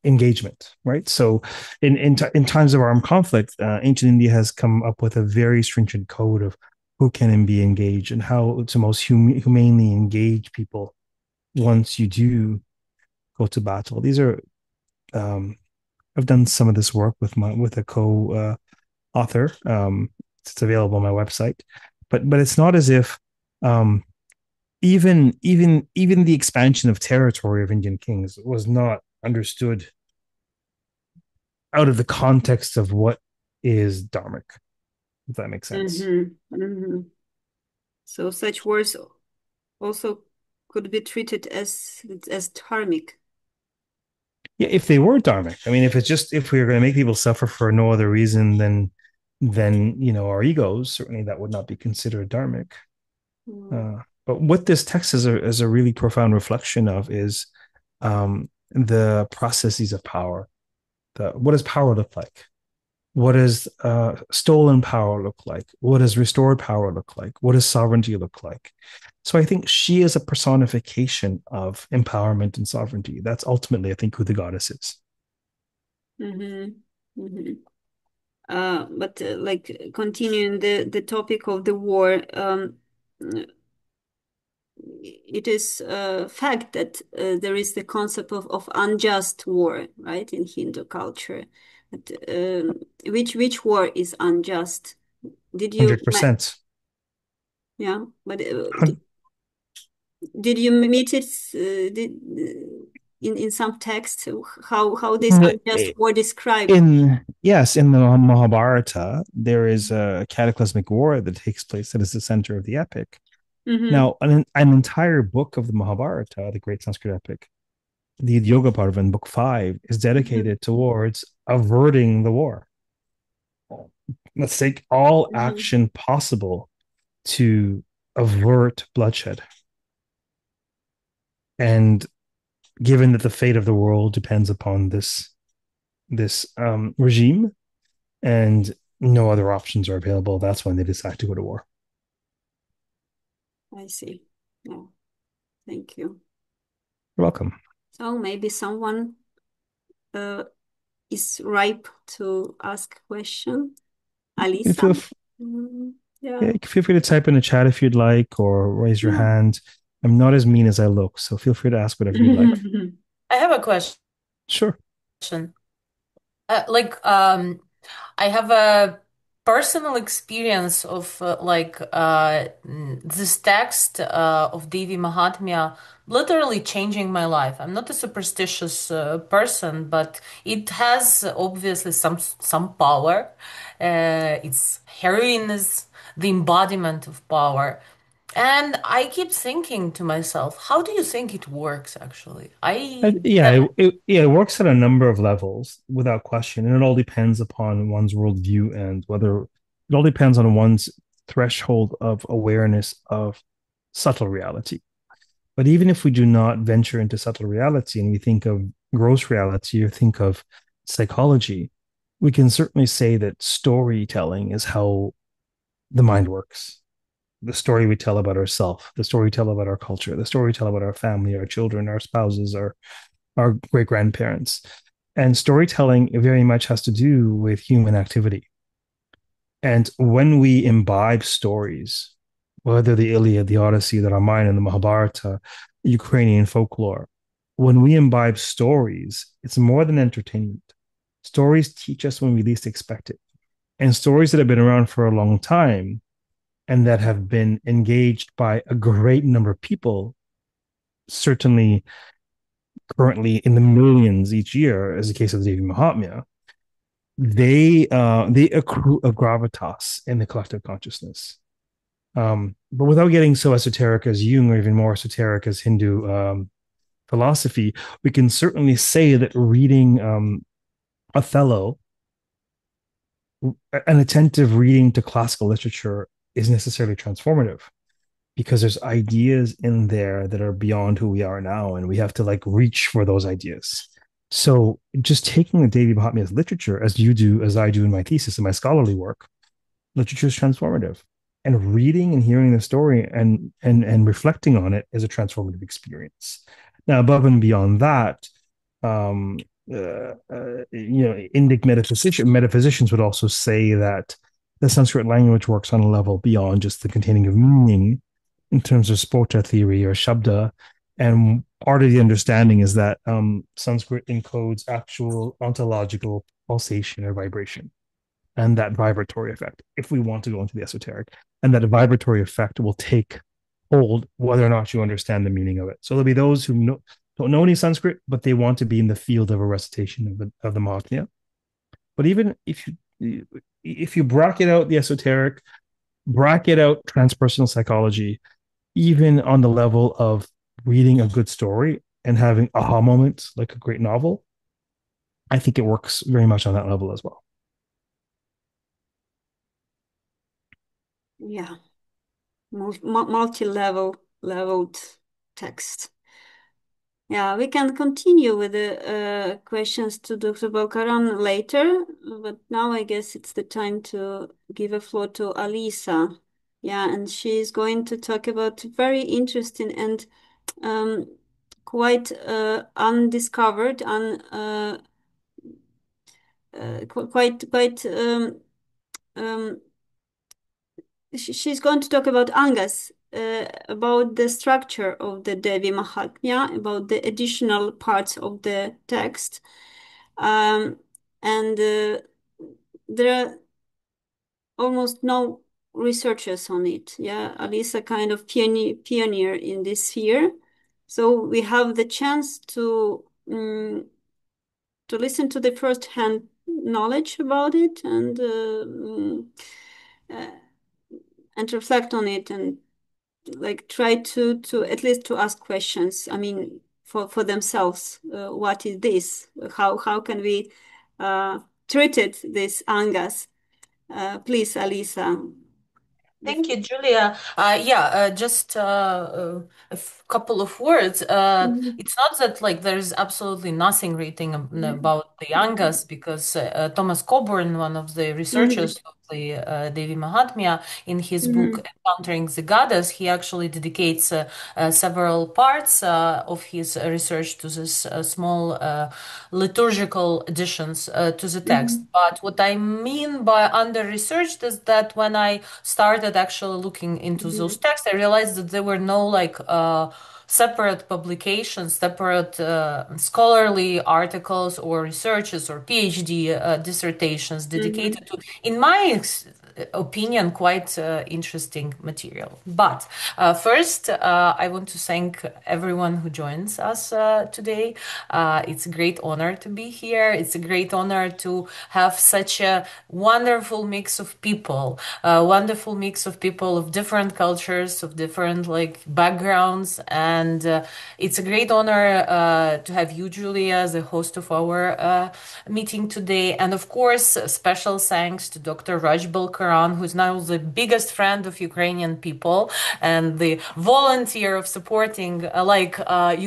engagement, right? So, in times of armed conflict, ancient India has come up with a very stringent code of who can be engaged and how to most humanely engage people once you do go to battle. These are I've done some of this work with a co author. It's available on my website, but it's not as if um, even the expansion of territory of Indian kings was not understood out of the context of what is dharmic, if that makes sense. So such wars also could be treated as dharmic. Yeah, if they were dharmic, I mean, if we were going to make people suffer for no other reason than our egos, certainly that would not be considered dharmic. But what this text is a really profound reflection of is the processes of power. What does power look like? What does stolen power look like? What does restored power look like? What does sovereignty look like? So I think she is a personification of empowerment and sovereignty. That's ultimately, I think, who the goddess is. Mm-hmm. Mm-hmm. But like continuing the topic of the war, it is a fact that there is the concept of unjust war, right, in Hindu culture. But, which war is unjust? Did you, 100%. yeah, but did you meet it in some text? How this unjust war described? In the Mahabharata, there is a cataclysmic war that takes place that is the center of the epic. Mm-hmm. Now, an entire book of the Mahabharata, the great Sanskrit epic, the Yoga Parva in book 5, is Mm-hmm. dedicated towards averting the war. Let's take all Mm-hmm. action possible to avert bloodshed. And given that the fate of the world depends upon this regime and no other options are available, that's when they decide to go to war. I see. Yeah, thank you. You're welcome. So maybe someone uh, is ripe to ask a question. You Alisa? feel Yeah. yeah, feel free to type in the chat if you'd like, or raise your hand. I'm not as mean as I look, so feel free to ask whatever you'd like. I have a question. Sure. I have a personal experience of this text of Devī Māhātmya literally changing my life. I'm not a superstitious person, but it has obviously some power. Its heroine is the embodiment of power. And I keep thinking to myself, how do you think it works actually? I Yeah, never. it works at a number of levels without question, and it all depends upon one's worldview and whether it all depends on one's threshold of awareness of subtle reality. But even if we do not venture into subtle reality and we think of gross reality or think of psychology, we can certainly say that storytelling is how the mind works. The story we tell about ourselves, the story we tell about our culture, the story we tell about our family, our children, our spouses, our great grandparents. And storytelling very much has to do with human activity. And when we imbibe stories, whether the Iliad, the Odyssey, the Ramayana, the Mahabharata, Ukrainian folklore, when we imbibe stories, it's more than entertainment. Stories teach us when we least expect it. And stories that have been around for a long time and that have been engaged by a great number of people, certainly currently in the millions each year, as the case of the Devī Māhātmya, they accrue a gravitas in the collective consciousness. But without getting so esoteric as Jung, or even more esoteric as Hindu philosophy, we can certainly say that reading Othello, an attentive reading to classical literature, is necessarily transformative, because there's ideas in there that are beyond who we are now, and we have to like reach for those ideas. So just taking the Devī Māhātmya's literature, as you do, as I do in my thesis and my scholarly work, literature is transformative. And reading and hearing the story and reflecting on it is a transformative experience. Now, above and beyond that, Indic metaphysicians would also say that the Sanskrit language works on a level beyond just the containing of meaning in terms of spota theory or shabda. And part of the understanding is that Sanskrit encodes actual ontological pulsation or vibration, and that vibratory effect, if we want to go into the esoteric, and that vibratory effect will take hold whether or not you understand the meaning of it. So there'll be those who don't know any Sanskrit, but they want to be in the field of a recitation of the Mahatmya. But even if you bracket out the esoteric, bracket out transpersonal psychology, even on the level of reading a good story and having aha moments like a great novel, I think it works very much on that level as well. Yeah, multi-leveled text. Yeah, we can continue with the questions to Dr. Balkaran later, but now I guess it's the time to give a floor to Alisa. Yeah, and she's going to talk about very interesting and quite undiscovered and quite she's going to talk about Angas, about the structure of the Devī Māhātmya, about the additional parts of the text. And there are almost no researchers on it. Yeah, Alisa kind of pioneer in this sphere. So we have the chance to listen to the first-hand knowledge about it and reflect on it and like try to at least to ask questions. I mean, for themselves, what is this? How can we treat it, this Angas? Please, Alisa. Thank you, Julia. Just couple of words. It's not that like there's absolutely nothing written about the Angas, because Thomas Coburn, one of the researchers of the Devī Māhātmya, in his book Encountering the Goddess, he actually dedicates several parts of his research to this small liturgical additions to the text. But what I mean by under-researched is that when I started actually looking into those texts, I realized that there were no like separate publications, separate scholarly articles or researches or PhD dissertations dedicated to, in my opinion, quite interesting material. But first, I want to thank everyone who joins us today. It's a great honor to be here. It's a great honor to have such a wonderful mix of people, of different cultures, of different like backgrounds, and it's a great honor to have you, Julia, as the host of our meeting today. And of course, special thanks to Dr. Raj Balkaran, who is now the biggest friend of Ukrainian people and the volunteer of supporting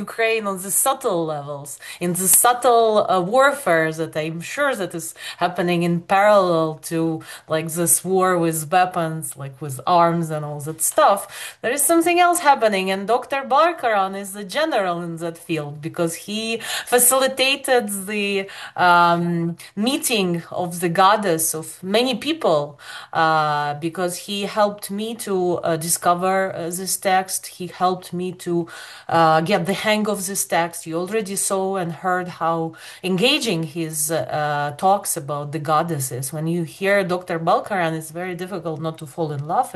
Ukraine on the subtle levels, in the subtle warfare that I'm sure that is happening in parallel to like this war with weapons, like with arms and all that stuff. There is something else happening, and Dr. Balkaran is the general in that field because he facilitated the meeting of the goddess of many people because he helped me to discover this text. He helped me to get the hang of this text. You already saw and heard how engaging his talks about the goddesses. When you hear Dr. Balkaran, it's very difficult not to fall in love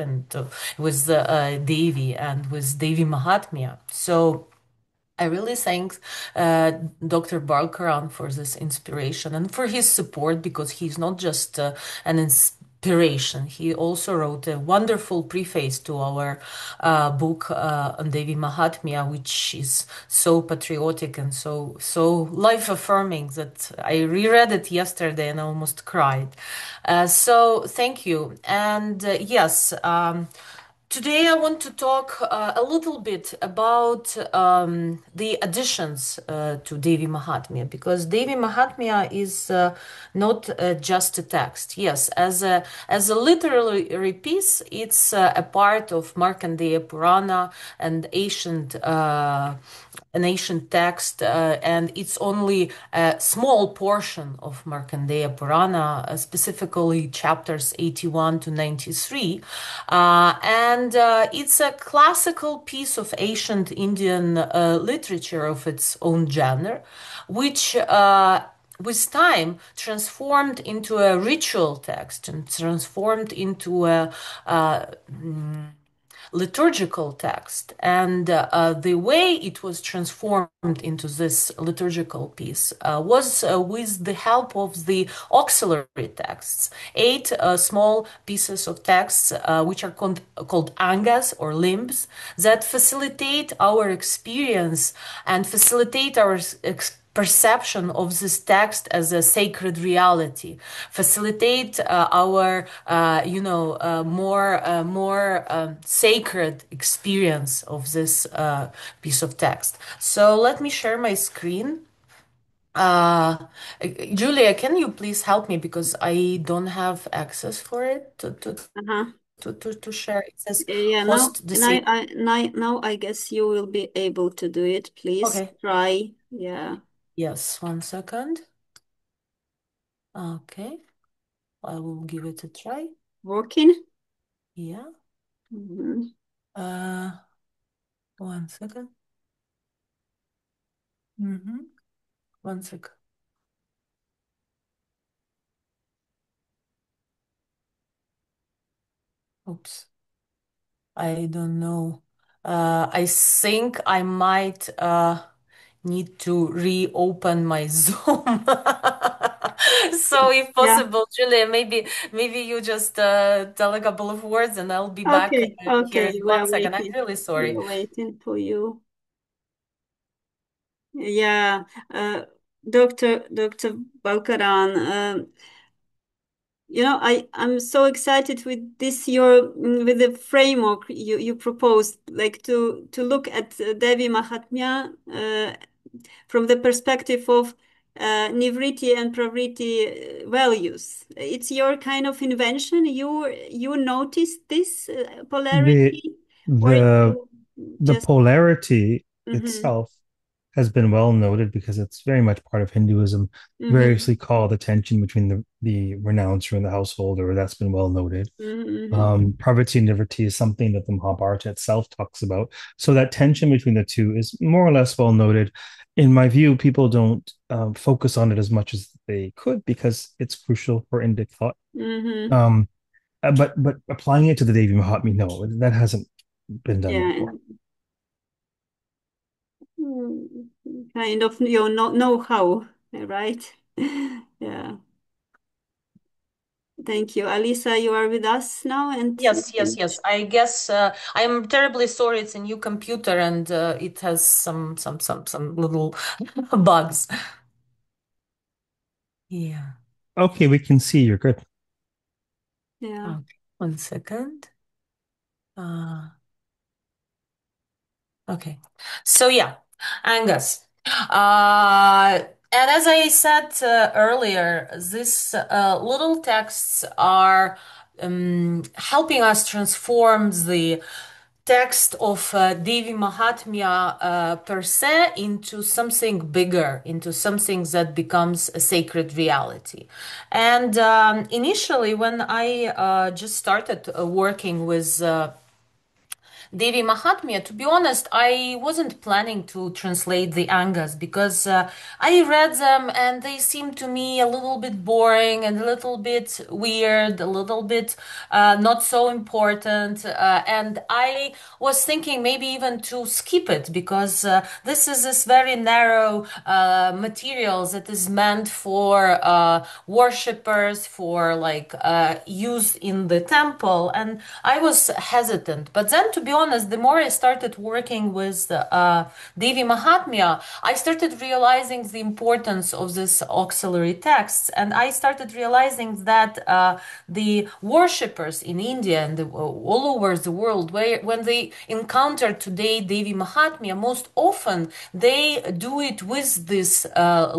with Devi and with Devī Māhātmya. So I really thank Dr. Balkaran for this inspiration and for his support, because he's not just an inspiration. He also wrote a wonderful preface to our book on Devī Māhātmya, which is so patriotic and so life affirming that I reread it yesterday and almost cried. So thank you. And yes. Today, I want to talk a little bit about the additions to Devī Māhātmya, because Devī Māhātmya is not just a text. Yes, as a literary piece, it's a part of Markandeya Purana, and an ancient text, and it's only a small portion of Markandeya Purana, specifically chapters 81 to 93. And it's a classical piece of ancient Indian literature of its own genre, which with time transformed into a ritual text and transformed into a liturgical text. And the way it was transformed into this liturgical piece was with the help of the auxiliary texts, 8 small pieces of texts which are called angas or limbs, that facilitate our experience and facilitate our perception of this text as a sacred reality, facilitate our, more sacred experience of this piece of text. So let me share my screen. Julia, can you please help me, because I don't have access for it to share? It says Yeah, host disabled. now I guess you will be able to do it. Please Okay. try. Yeah. Yes, 1 second. Okay. I will give it a try. Working? Yeah. Mhm. 1 second. 1 second. Oops. I don't know. I think I might need to reopen my Zoom. So if Yeah. possible, Julia, maybe you just tell a couple of words and I'll be back Okay. here Okay. in We 1 are second. I'm waiting. really We sorry. are waiting for you. Yeah. Dr. Balkaran, I'm so excited with with the framework you proposed, like to look at Devī Māhātmya from the perspective of Nivriti and Pravriti values. It's your kind of invention. You noticed this The polarity, or the you the just polarity mm-hmm, itself has been well noted because it's very much part of Hinduism, mm-hmm, variously called the tension between the renouncer and the householder. That's been well noted. mm-hmm, Parvati and Nivritti is something that the Mahabharata itself talks about. So that tension between the two is more or less well noted. In my view, people don't focus on it as much as they could because it's crucial for Indic thought. mm-hmm. Um, but applying it to the Devi Mahatmya, no, that hasn't been done Yeah, before. kind of your know-how, right? Yeah. Thank you. Alisa, you are with us now, and you Yes, yes, can. yes. I guess I'm terribly sorry. It's a new computer and it has some little bugs. Yeah. Okay, we can see you're good. Yeah. Okay. 1 second. Uh, okay. So yeah, Angus. And as I said earlier, these little texts are helping us transform the text of Devī Māhātmya per se into something bigger, into something that becomes a sacred reality. And initially, when I just started working with Devī Māhātmya, to be honest, I wasn't planning to translate the Angas because I read them and they seemed to me a little bit boring and a little bit weird, a little bit not so important. And I was thinking maybe even to skip it because this is this very narrow material that is meant for worshippers, for like use in the temple. And I was hesitant. But then, to be honest, the more I started working with Devī Māhātmya, I started realizing the importance of this auxiliary texts, and I started realizing that the worshippers in India and all over the world, when they encounter today Devī Māhātmya, most often they do it with these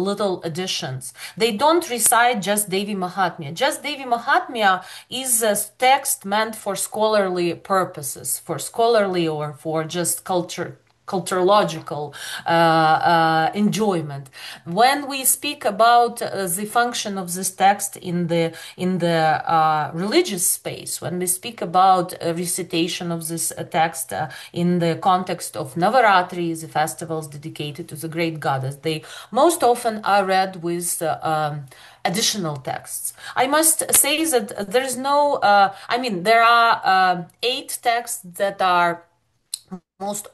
little additions. They don't recite just Devī Māhātmya. Just Devī Māhātmya is a text meant for scholarly purposes, for scholarly or for just culturological enjoyment. When we speak about the function of this text in the religious space, when we speak about recitation of this text in the context of Navaratri, the festivals dedicated to the great goddess, they most often are read with additional texts. I must say that there is no, there are 8 texts that are most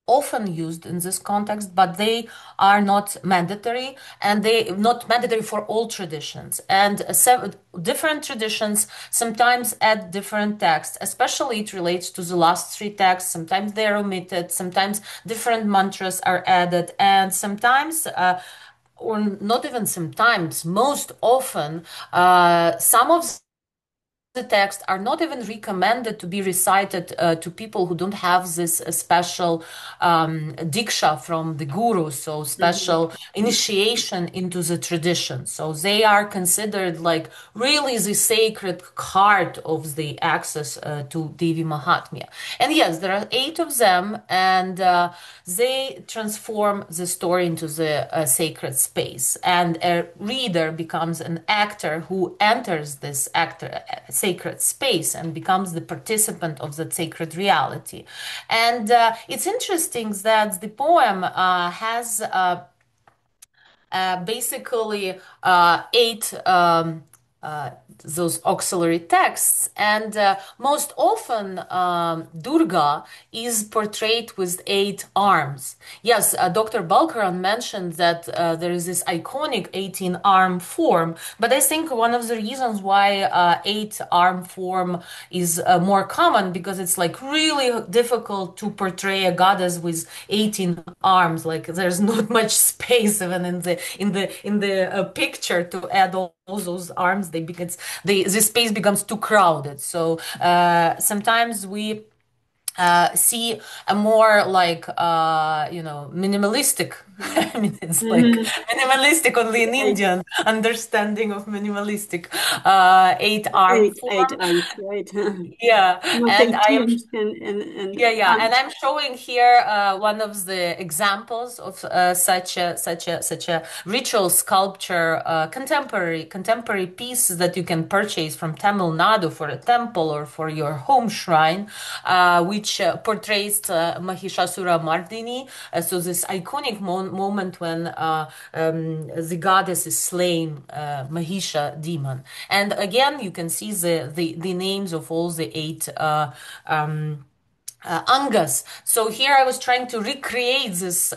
often used in this context, but they are not mandatory, and they not mandatory for all traditions. And different traditions sometimes add different texts, especially it relates to the last 3 texts. Sometimes they are omitted, sometimes different mantras are added, and sometimes or not even sometimes, most often, some of the texts are not even recommended to be recited to people who don't have this special diksha from the guru, so special initiation into the tradition. So they are considered like really the sacred heart of the access to Devī Māhātmya. And yes, there are 8 of them, and they transform the story into the sacred space. And a reader becomes an actor who enters this sacred space and becomes the participant of that sacred reality. And it's interesting that the poem has basically 8 those auxiliary texts, and most often Durga is portrayed with 8 arms. Yes, Dr. Balkaran mentioned that there is this iconic 18-arm form, but I think one of the reasons why 8-arm form is more common, because it's like really difficult to portray a goddess with 18 arms. Like there's not much space even in the picture to add all those arms. The space becomes too crowded. So sometimes we see a more like minimalistic it's like minimalistic only in Indian understanding of minimalistic 8-arm form. 8 arms, right? Yeah, Nothing and I am changed and yeah, and I'm showing here one of the examples of such a ritual sculpture, contemporary piece that you can purchase from Tamil Nadu for a temple or for your home shrine, which portrays Mahishasura Mardini. So this iconic moment when the goddess is slain, Mahisha demon, and again you can see the names of all the 8 angas. So here I was trying to recreate this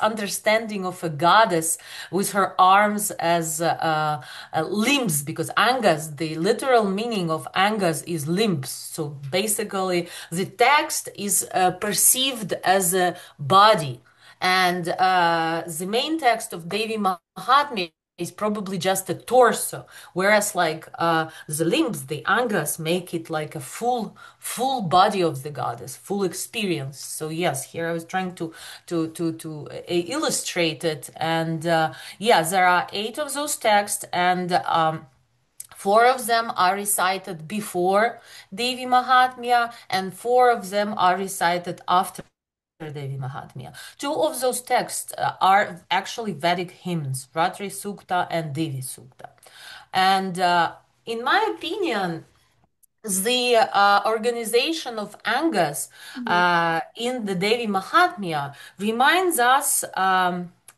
understanding of a goddess with her arms as limbs, because angas, the literal meaning of angas is limbs. So basically the text is perceived as a body, and the main text of Devī Māhātmya is probably just a torso, whereas like the limbs, the angas, make it like a full body of the goddess, full experience. So yes, here I was trying to illustrate it, and yeah, there are 8 of those texts, and 4 of them are recited before Devī Māhātmya, and 4 of them are recited after Devī Māhātmya. 2 of those texts are actually Vedic hymns, Ratri Sukta and Devi Sukta. And in my opinion, the organization of Angas in the Devī Māhātmya reminds us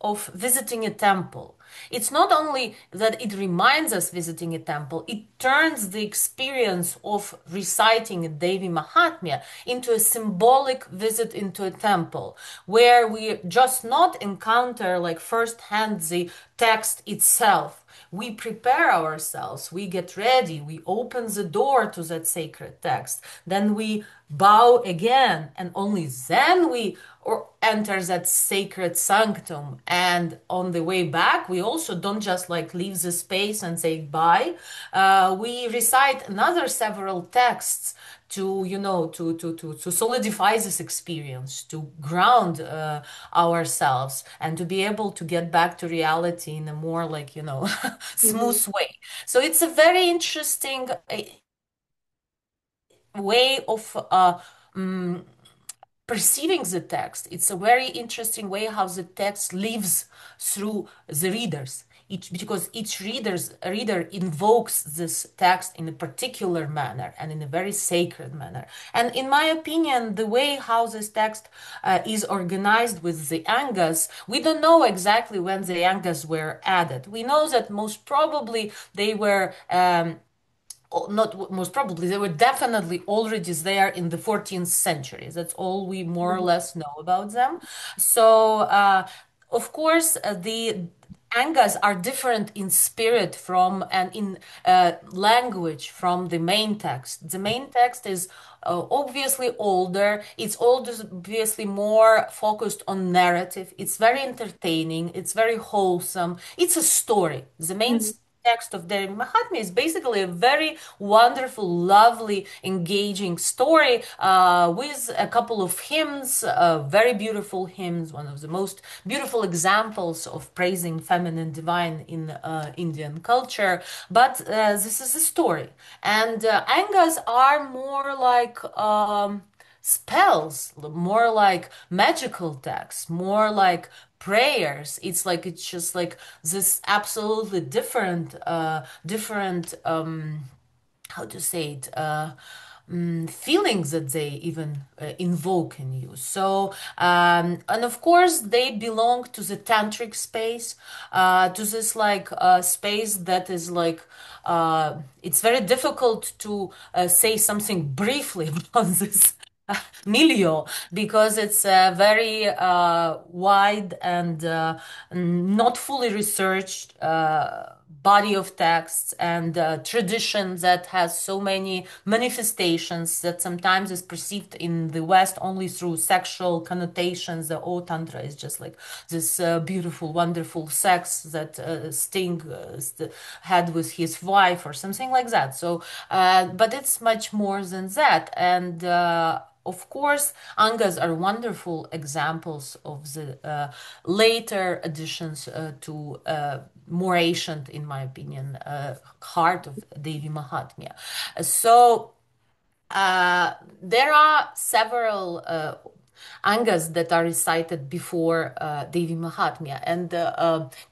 of visiting a temple. It's not only that it reminds us visiting a temple, it turns the experience of reciting a Devī Māhātmya into a symbolic visit into a temple, where we just not encounter like firsthand the text itself. We prepare ourselves, we get ready, we open the door to that sacred text, then we bow again, and only then we enter that sacred sanctum. And on the way back, we also don't just like leave the space and say bye. We recite another several texts to to solidify this experience, to ground ourselves, and to be able to get back to reality in a more like smooth way. So it's a very interesting way of perceiving the text. It's a very interesting way how the text lives through the readers. Because each reader invokes this text in a particular manner and in a very sacred manner. And in my opinion, the way how this text is organized with the Angas, we don't know exactly when the Angas were added. We know that most probably they were not most probably, they were definitely already there in the 14th century. That's all we more or less know about them. So, of course, the Angas are different in spirit from and in language from the main text. The main text is obviously older. It's obviously more focused on narrative. It's very entertaining. It's very wholesome. It's a story. The main text of Devī Māhātmya is basically a very wonderful, lovely, engaging story with a couple of hymns, very beautiful hymns, one of the most beautiful examples of praising feminine divine in Indian culture. But this is a story. And Angas are more like spells, more like magical texts, more like prayers. It's just like this absolutely different how to say it, feelings that they even invoke in you. So, and of course, they belong to the tantric space, to this like space that is like, it's very difficult to say something briefly about this milieu, because it's a very wide and not fully researched body of texts and tradition that has so many manifestations that sometimes is perceived in the West only through sexual connotations. The O Tantra is just like this beautiful, wonderful sex that Sting had with his wife or something like that. So, but it's much more than that. And of course, Angas are wonderful examples of the later additions to more ancient, in my opinion, heart of Devī Māhātmya. So there are several Angas that are recited before Devī Māhātmya, and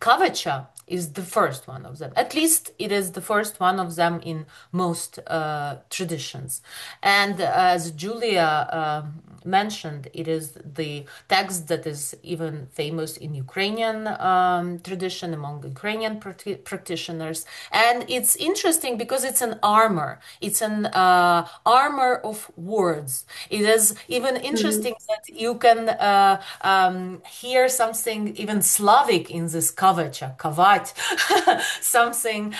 Kavacha is the first one of them. At least it is the first one of them in most traditions. And as Julia mentioned, it is the text that is even famous in Ukrainian tradition among Ukrainian practitioners. And it's interesting because it's an armor. It's an armor of words. It is even interesting that you can hear something even Slavic in this kavacha, kavat, something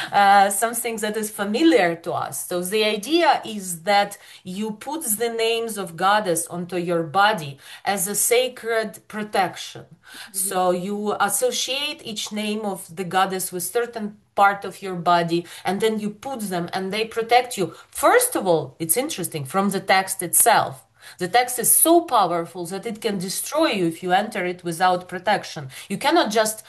that is familiar to us. So the idea is that you put the names of goddess onto your body as a sacred protection. So you associate each name of the goddess with certain part of your body, and then you put them and they protect you. First of all, it's interesting from the text itself. The text is so powerful that it can destroy you if you enter it without protection. You cannot just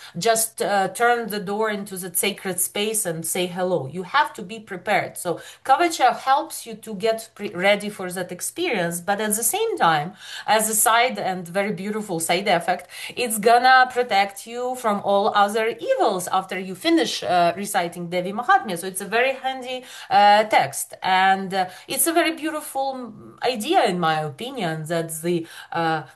turn the door into the sacred space and say hello. You have to be prepared. So Kavacha helps you to get ready for that experience, but at the same time, as a side and very beautiful side effect, it's gonna protect you from all other evils after you finish reciting Devī Māhātmya. So it's a very handy text, and it's a very beautiful idea, in my opinion, that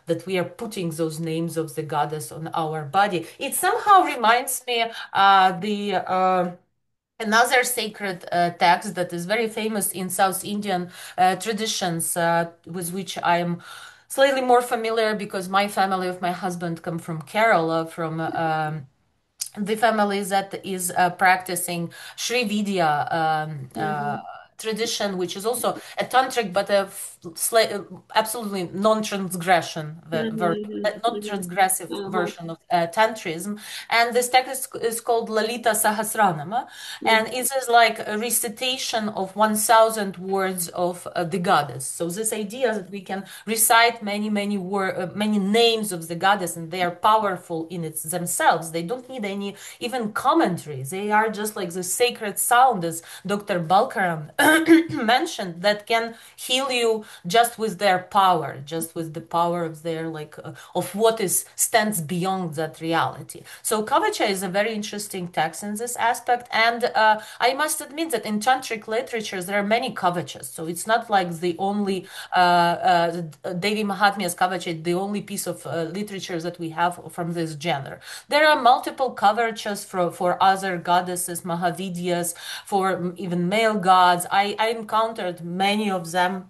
that we are putting those names of the goddess on our body. It somehow reminds me another sacred text that is very famous in South Indian traditions, with which I'm slightly more familiar because my family of my husband come from Kerala, from the family that is practicing Sri Vidya tradition, which is also a tantric but a absolutely non-transgression non-transgressive version of tantrism. And this text is called Lalita Sahasranama, and it is like a recitation of 1,000 words of the goddess. So this idea that we can recite many names of the goddess, and they are powerful in themselves. They don't need any even commentary. They are just like the sacred sound, as Dr. Balkaran mentioned, that can heal you just with their power, just with the power of their of what stands beyond that reality. So Kavacha is a very interesting text in this aspect, and I must admit that in tantric literatures there are many Kavachas. So it's not like the only Devī Māhātmya's Kavacha, the only piece of literature that we have from this genre. There are multiple Kavachas for other goddesses, Mahavidyas, for even male gods. I encountered many of them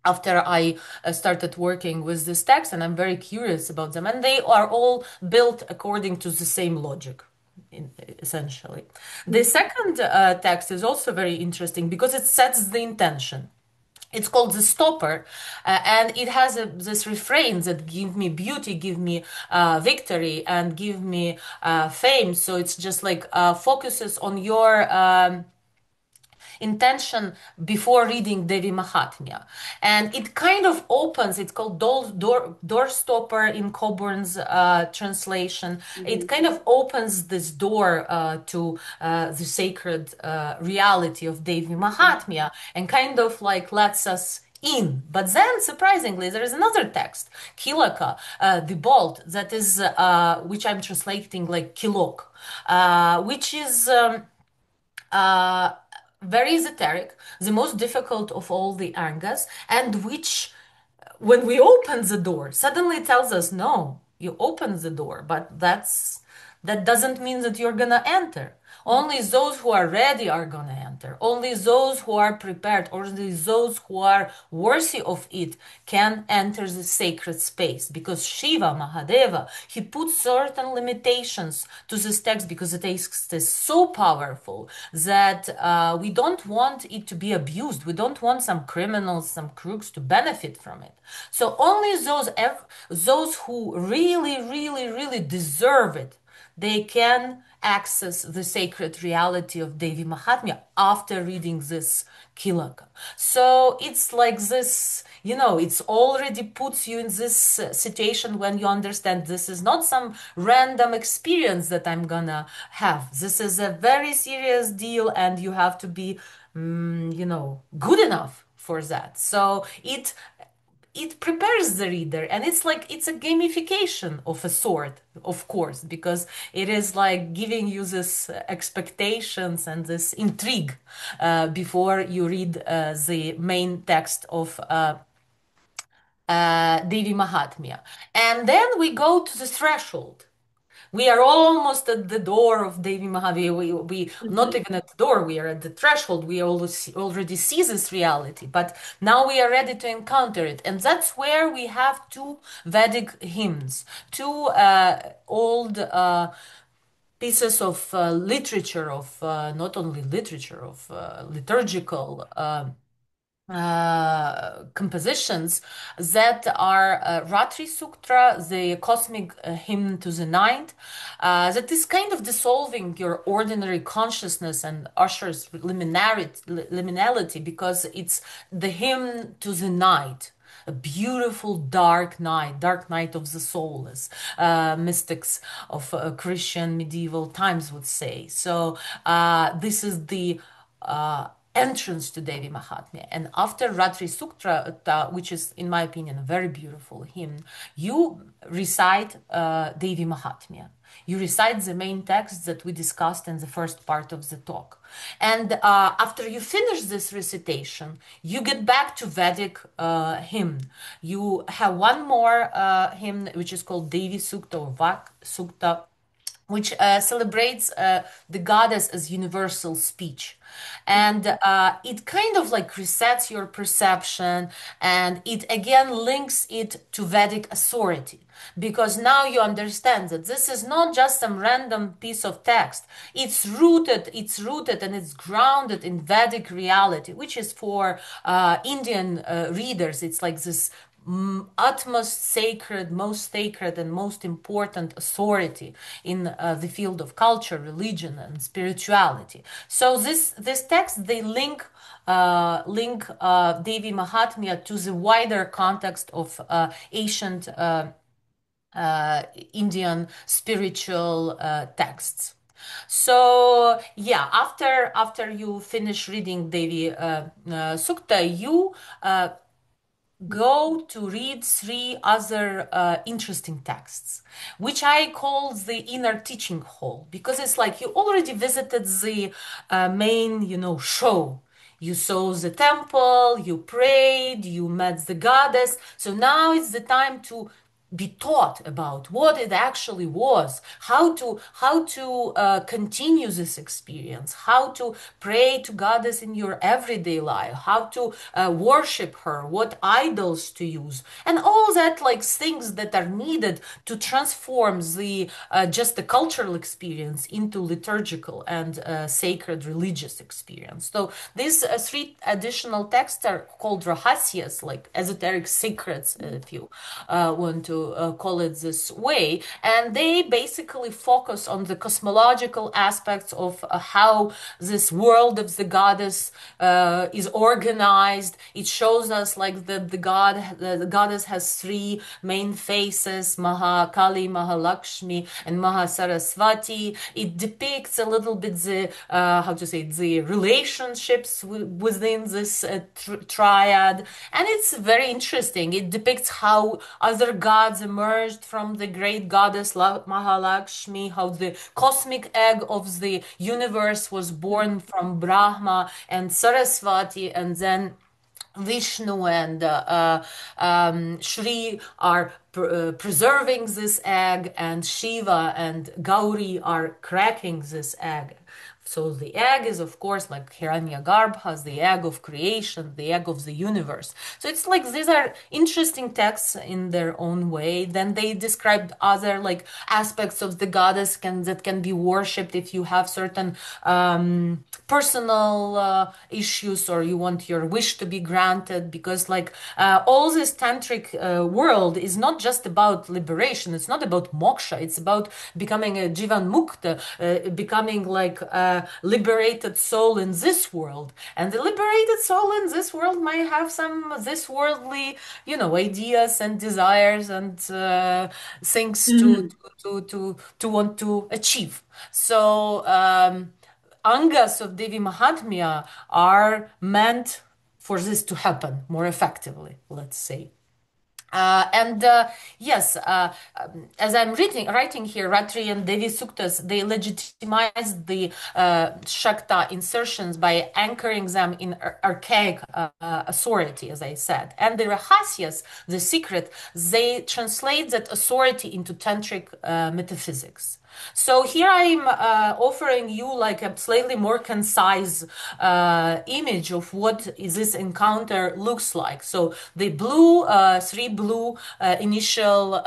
after I started working with this text, and I'm very curious about them. And they are all built according to the same logic, essentially. The second text is also very interesting because it sets the intention. It's called The Stopper, and it has this refrain that give me beauty, give me victory, and give me fame. So it's just like focuses on your intention before reading Devī Māhātmya. And it kind of opens, it's called door stopper in Coburn's translation. It kind of opens this door to the sacred reality of Devī Māhātmya, and kind of like lets us in. But then, surprisingly, there is another text, Kilaka, the bolt, that is, which I'm translating like Kilok, which is very esoteric, the most difficult of all the angas, and which, when we open the door, suddenly tells us, no, you open the door, but that doesn't mean that you're gonna enter. Only those who are ready are gonna enter. Only those who are prepared, only those who are worthy of it can enter the sacred space. Because Shiva, Mahadeva, he put certain limitations to this text because the text is so powerful that we don't want it to be abused. We don't want some criminals, some crooks to benefit from it. So only those who really deserve it, they can access the sacred reality of Devī Māhātmya after reading this Kilaka. So it's like this, it's already puts you in this situation when you understand this is not some random experience that I'm gonna have. This is a very serious deal, and you have to be, good enough for that. So it prepares the reader, and it's a gamification of a sort, of course, because it is like giving you this expectations and this intrigue before you read the main text of Devī Māhātmya. And then we go to the threshold. We are almost at the door of Devī Māhātmya. We not even at the door, we are at the threshold. We already see this reality, but now we are ready to encounter it. And that's where we have two Vedic hymns, two old pieces of literature, of not only literature, of liturgical compositions that are Ratri Suktra, the cosmic hymn to the night, that is kind of dissolving your ordinary consciousness and ushers liminality, because it's the hymn to the night. a beautiful dark night of the soul, as mystics of Christian medieval times would say. So this is the entrance to Devī Māhātmya. And after Ratri Sukta, which is, in my opinion, a very beautiful hymn, you recite Devī Māhātmya. You recite the main text that we discussed in the first part of the talk. And after you finish this recitation, you get back to Vedic hymn. You have one more hymn, which is called Devi Sukta or Vak Sukta, which celebrates the goddess as universal speech. And it kind of like resets your perception, and it again links it to Vedic authority. Because now you understand that this is not just some random piece of text. It's rooted and it's grounded in Vedic reality, which is for Indian readers. It's like this utmost sacred, most sacred, and most important authority in the field of culture, religion, and spirituality. So this text, they link Devī Māhātmya to the wider context of ancient Indian spiritual texts. So yeah, after you finish reading Devi Sukta, you go to read three other interesting texts, which I call the inner teaching hall, because it's like you already visited the main, show. You saw the temple, you prayed, you met the goddess. So now it's the time to be taught about what it actually was, how to continue this experience, how to pray to goddess in your everyday life, how to worship her, what idols to use, and all that, like things that are needed to transform the just the cultural experience into liturgical and sacred religious experience. So these three additional texts are called rahasyas, like esoteric secrets, if you want to call it this way, and they basically focus on the cosmological aspects of how this world of the goddess is organized. It shows us like the goddess has three main faces: Mahakali, Mahalakshmi, and Mahasaraswati. It depicts a little bit the the relationships within this triad, and it's very interesting. It depicts how other gods emerged from the great goddess Mahalakshmi, how the cosmic egg of the universe was born from Brahma and Saraswati, and then Vishnu and Shri are preserving this egg, and Shiva and Gauri are cracking this egg. So the egg is, of course, like Hiranyagarbha, the egg of creation, the egg of the universe. So it's like these are interesting texts in their own way. Then they described other like aspects of the goddess that can be worshipped if you have certain personal issues, or you want your wish to be granted, because like all this tantric world is not just about liberation. It's not about moksha. It's about becoming a jivan mukta, becoming like a liberated soul in this world. And the liberated soul in this world might have some this worldly, ideas and desires and things to want to achieve. So angas of Devī Māhātmya are meant for this to happen more effectively, let's say. Yes, as I'm writing here, Ratri and Devi Suktas, they legitimize the Shakta insertions by anchoring them in archaic authority, as I said. And the Rahasyas, the secret, they translate that authority into tantric metaphysics. So here I'm offering you like a slightly more concise image of what this encounter looks like. So the three blue initial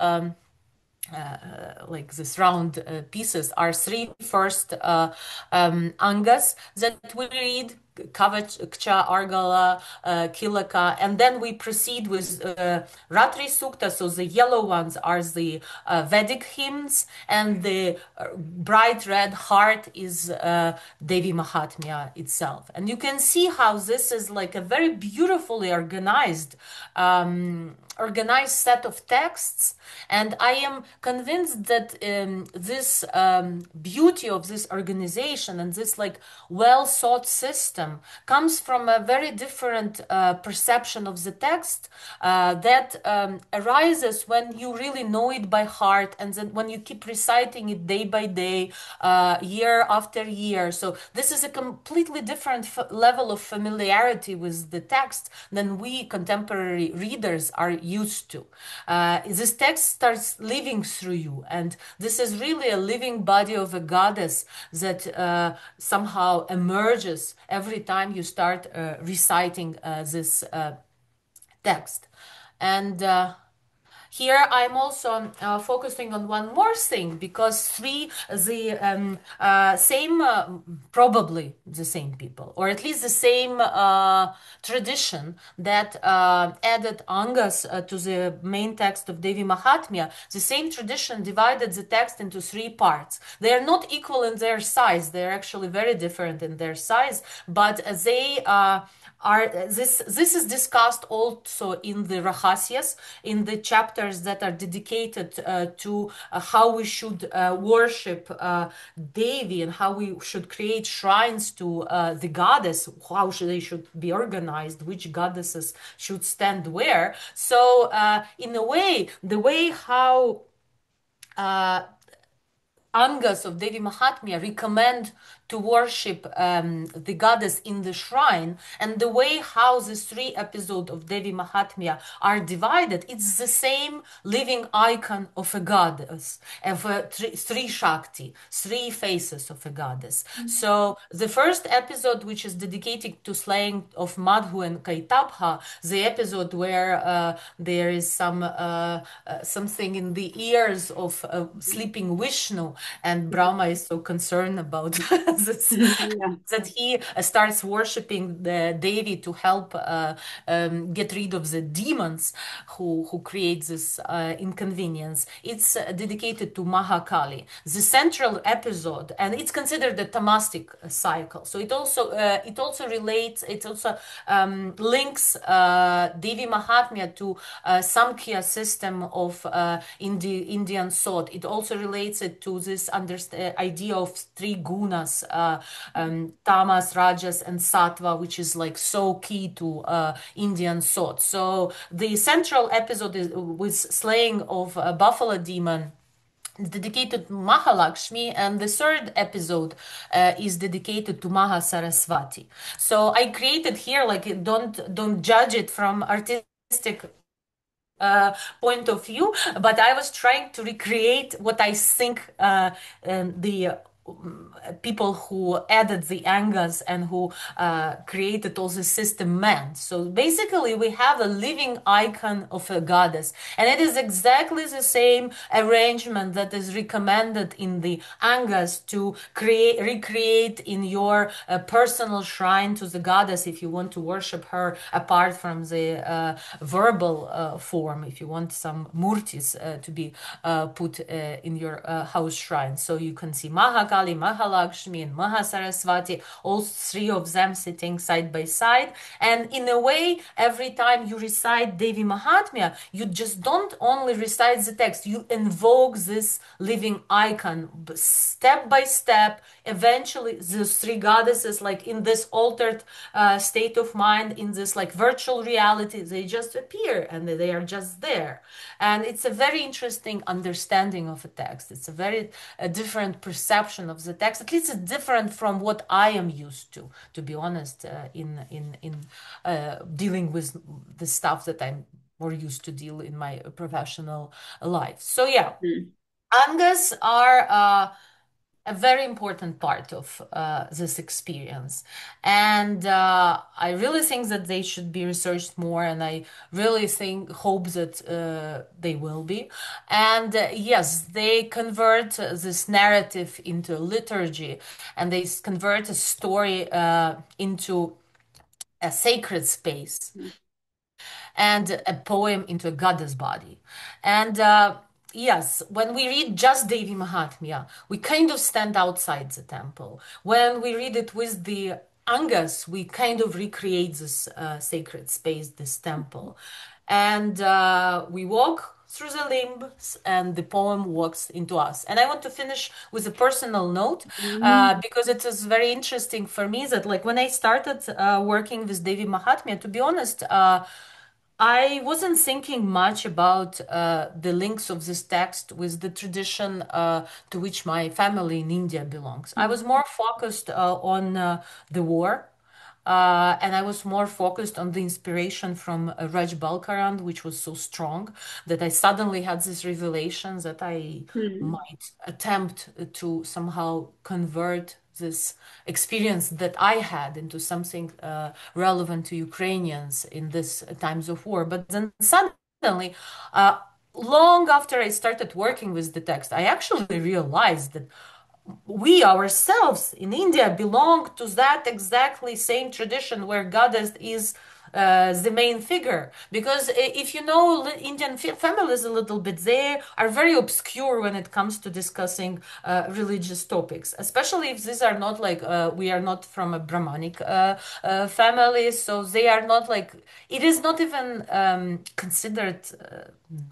like this round pieces are three first angas that we read: Kavach, Kcha, Argala, Kilaka, and then we proceed with Ratri Sukta. So the yellow ones are the Vedic hymns, and the bright red heart is Devi Mahatmya itself. And you can see how this is like a very beautifully organized set of texts, and I am convinced that this beauty of this organization and this like well thought system comes from a very different perception of the text that arises when you really know it by heart, and then when you keep reciting it day by day, year after year. So this is a completely different level of familiarity with the text than we contemporary readers are used to. This text starts living through you, and this is really a living body of a goddess that somehow emerges every time you start reciting this text. And here I'm also focusing on one more thing, because probably the same people, or at least the same tradition that added angas to the main text of Devi Mahatmya, the same tradition divided the text into three parts. They are not equal in their size, they're actually very different in their size, but they this is discussed also in the Rahasyas, in the chapters that are dedicated to how we should worship Devi, and how we should create shrines to the goddess, how they should be organized, which goddesses should stand where. So in a way, the way how angas of Devi Mahatmya recommend to worship the goddess in the shrine, and the way how the three episodes of Devi Mahatmya are divided, it's the same living icon of a goddess, of a three Shakti, three faces of a goddess. So the first episode, which is dedicated to slaying of Madhu and Kaitapha, the episode where there is something in the ears of sleeping Vishnu, and Brahma is so concerned about this, that he starts worshipping the Devi to help get rid of the demons who create this inconvenience. It's dedicated to Mahakali, the central episode, and it's considered a Tamastic cycle. So it also relates, it also links Devi Mahatmya to Samkhya system of Indian thought. It also relates it to this idea of three gunas, tamas, rajas, and sattva, which is like so key to Indian thought. So the central episode is with slaying of a buffalo demon, dedicated to Mahalakshmi, and the third episode is dedicated to Maha Saraswati. So I created here, like, don't judge it from artistic point of view, but I was trying to recreate what I think the people who added the angas and who created all the system meant. So basically, we have a living icon of a goddess, and it is exactly the same arrangement that is recommended in the angas to recreate in your personal shrine to the goddess if you want to worship her apart from the verbal form, if you want some murtis to be put in your house shrine. So you can see Mahakali, Mahalakshmi, and Mahasaraswati, all three of them sitting side by side. And in a way, every time you recite Devi Mahatmya, you just don't only recite the text, you invoke this living icon step by step. Eventually, these three goddesses, like in this altered state of mind, in this like virtual reality, they just appear and they are just there. And it's a very interesting understanding of a text. It's a very different perception of the text. At least it's different from what I am used to be honest, in dealing with the stuff that I'm more used to deal in my professional life. So yeah, angas are a very important part of this experience. And I really think that they should be researched more, and I really hope that they will be. And yes, they convert this narrative into liturgy, and they convert a story into a sacred space, and a poem into a goddess body. And yes, when we read just Devī Māhātmya, we kind of stand outside the temple. When we read it with the Angas, we kind of recreate this sacred space, this temple. And we walk through the limbs, and the poem walks into us. And I want to finish with a personal note, because it is very interesting for me that, like, when I started working with Devī Māhātmya, to be honest, I wasn't thinking much about the links of this text with the tradition to which my family in India belongs. I was more focused on the war, and I was more focused on the inspiration from Raj Balkaran, which was so strong that I suddenly had this revelation that I might attempt to somehow convert this experience that I had into something relevant to Ukrainians in this times of war. But then suddenly, long after I started working with the text, I actually realized that we ourselves in India belong to that exactly same tradition where goddess is the main figure. Because if you know Indian families a little bit, they are very obscure when it comes to discussing religious topics, especially if these are not like, we are not from a Brahmanic family, so they are not like, it is not even considered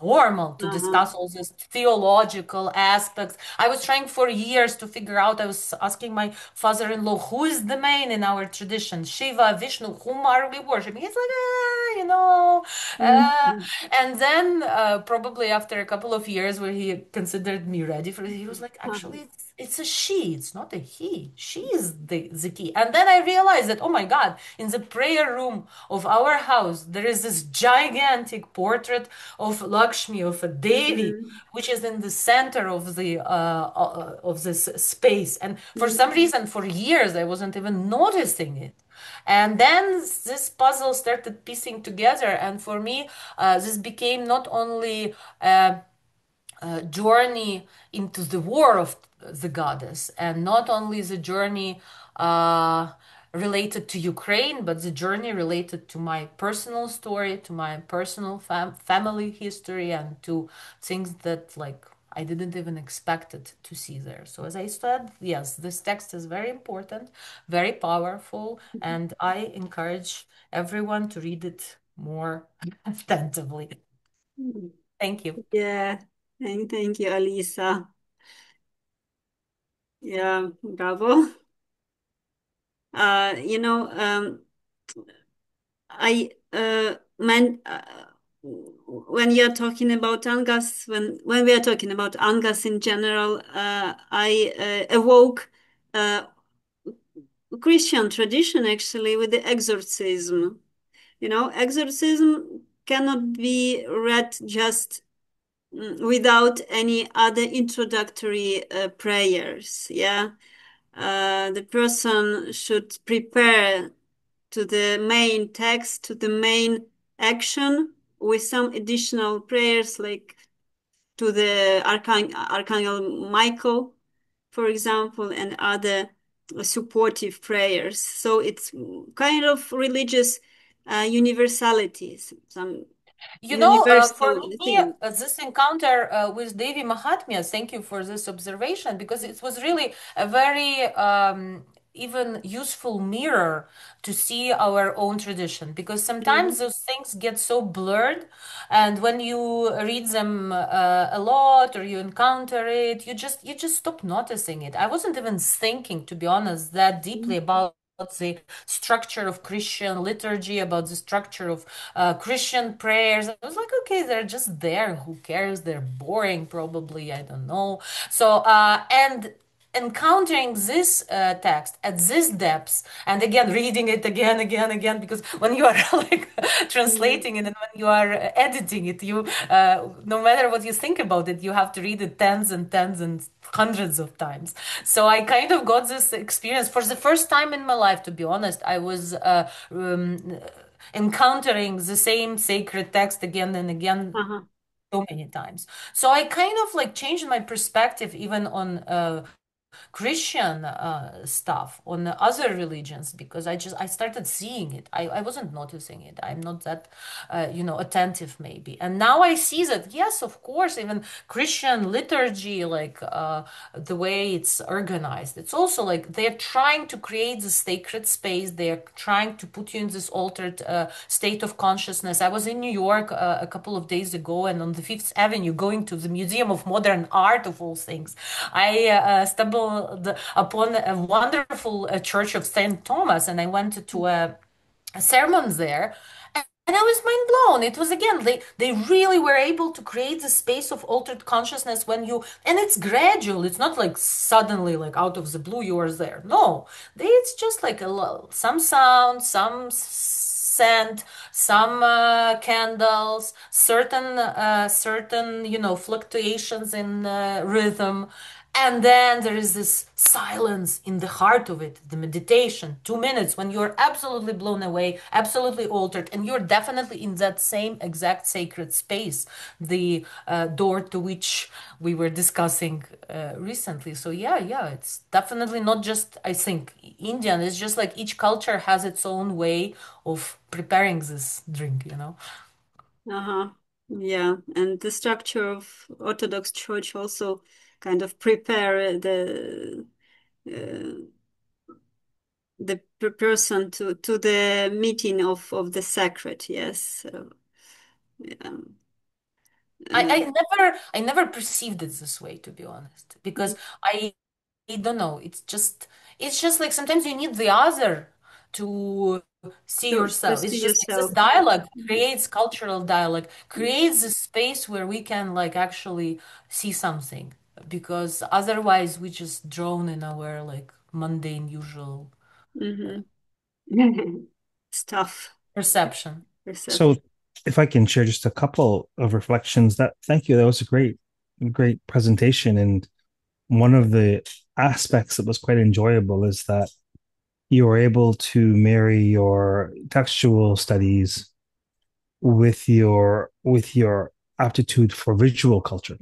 normal to discuss all these theological aspects. I was trying for years to figure out, I was asking my father-in-law, who is the main in our tradition? Shiva, Vishnu, whom are we worshiping? It's like, and then probably after a couple of years where he considered me ready for it, he was like, actually, it's a she, it's not a he. She is the key. And then I realized that, oh my God, in the prayer room of our house, there is this gigantic portrait of Lakshmi, of a Devi, which is in the center of the of this space. And for some reason, for years, I wasn't even noticing it. And then this puzzle started piecing together, and for me, this became not only journey into the war of the goddess, and not only the journey related to Ukraine, but the journey related to my personal story, to my personal family history, and to things that, like, I didn't even expect it to see there. So as I said, yes, this text is very important, very powerful, and I encourage everyone to read it more attentively. Thank you. Yeah, thank you, Alisa. Yeah, bravo. You know, I man, when you're talking about Angas, when we are talking about Angas in general, I evoke Christian tradition actually with the exorcism. You know, exorcism cannot be read just without any other introductory prayers. Yeah, the person should prepare to the main text, to the main action with some additional prayers, like to the Archangel Michael, for example, and other supportive prayers. So it's kind of religious universalities, some For universal me, thing. this encounter with Devī Māhātmya, thank you for this observation, because it was really a very even useful mirror to see our own tradition, because sometimes those things get so blurred, and when you read them a lot, or you encounter it, you just stop noticing it. I wasn't even thinking, to be honest, that deeply about the structure of Christian liturgy, about the structure of Christian prayers. I was like, okay, they're just there. Who cares? They're boring, probably. I don't know. So, and encountering this text at this depths, and again reading it again, because when you are like translating it and when you are editing it, you no matter what you think about it, you have to read it tens and hundreds of times. So I kind of got this experience for the first time in my life, to be honest. I was encountering the same sacred text again and again Uh-huh. so many times. So I kind of like changed my perspective even on Christian stuff, on the other religions, because I started seeing it. I wasn't noticing it. I'm not that attentive maybe. And now I see that yes, of course, even Christian liturgy, like the way it's organized, it's also like they're trying to create the sacred space. They're trying to put you in this altered state of consciousness. I was in New York a couple of days ago, and on the Fifth Avenue, going to the Museum of Modern Art of all things, I stumbled upon a wonderful church of Saint Thomas, and I went to a sermon there. And I was mind blown. It was again, they really were able to create the space of altered consciousness when you, and it's gradual. It's not like suddenly, like out of the blue, you are there. No, it's just like some sound, some scent, some candles, certain fluctuations in rhythm. And then there is this silence in the heart of it, the meditation, 2 minutes when you're absolutely blown away, absolutely altered, and you're definitely in that same exact sacred space, the door to which we were discussing recently. So yeah, it's definitely not just, I think, Indian. It's just like each culture has its own way of preparing this drink. Uh-huh. Yeah, and the structure of Orthodox Church also kind of prepare uh, the person to the meeting of the sacred. Yes. So, yeah. I never perceived it this way, to be honest, because I don't know. It's just like sometimes you need the other to see To yourself. see It's just like this yourself. dialogue creates cultural dialogue, creates a space where we can like actually see something, because otherwise we just drown in our like mundane usual Mm-hmm. Stuff. perception. So, Perception. if I can share just a couple of reflections, thank you. That was a great presentation. And one of the aspects that was quite enjoyable is that you were able to marry your textual studies with your aptitude for visual culture.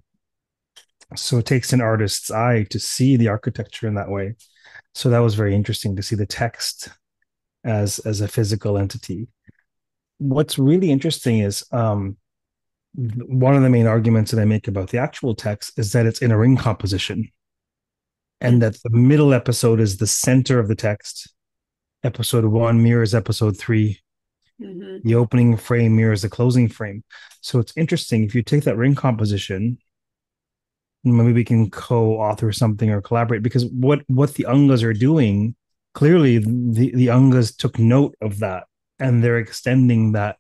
So it takes an artist's eye to see the architecture in that way. So that was very interesting to see the text as a physical entity. What's really interesting is one of the main arguments that I make about the actual text is that it's in a ring composition, and that the middle episode is the center of the text. Episode 1 mirrors episode 3. Mm-hmm. The opening frame mirrors the closing frame. So it's interesting. If you take that ring composition, maybe we can co-author something or collaborate, because what the Angas are doing, clearly the Angas took note of that, and they're extending that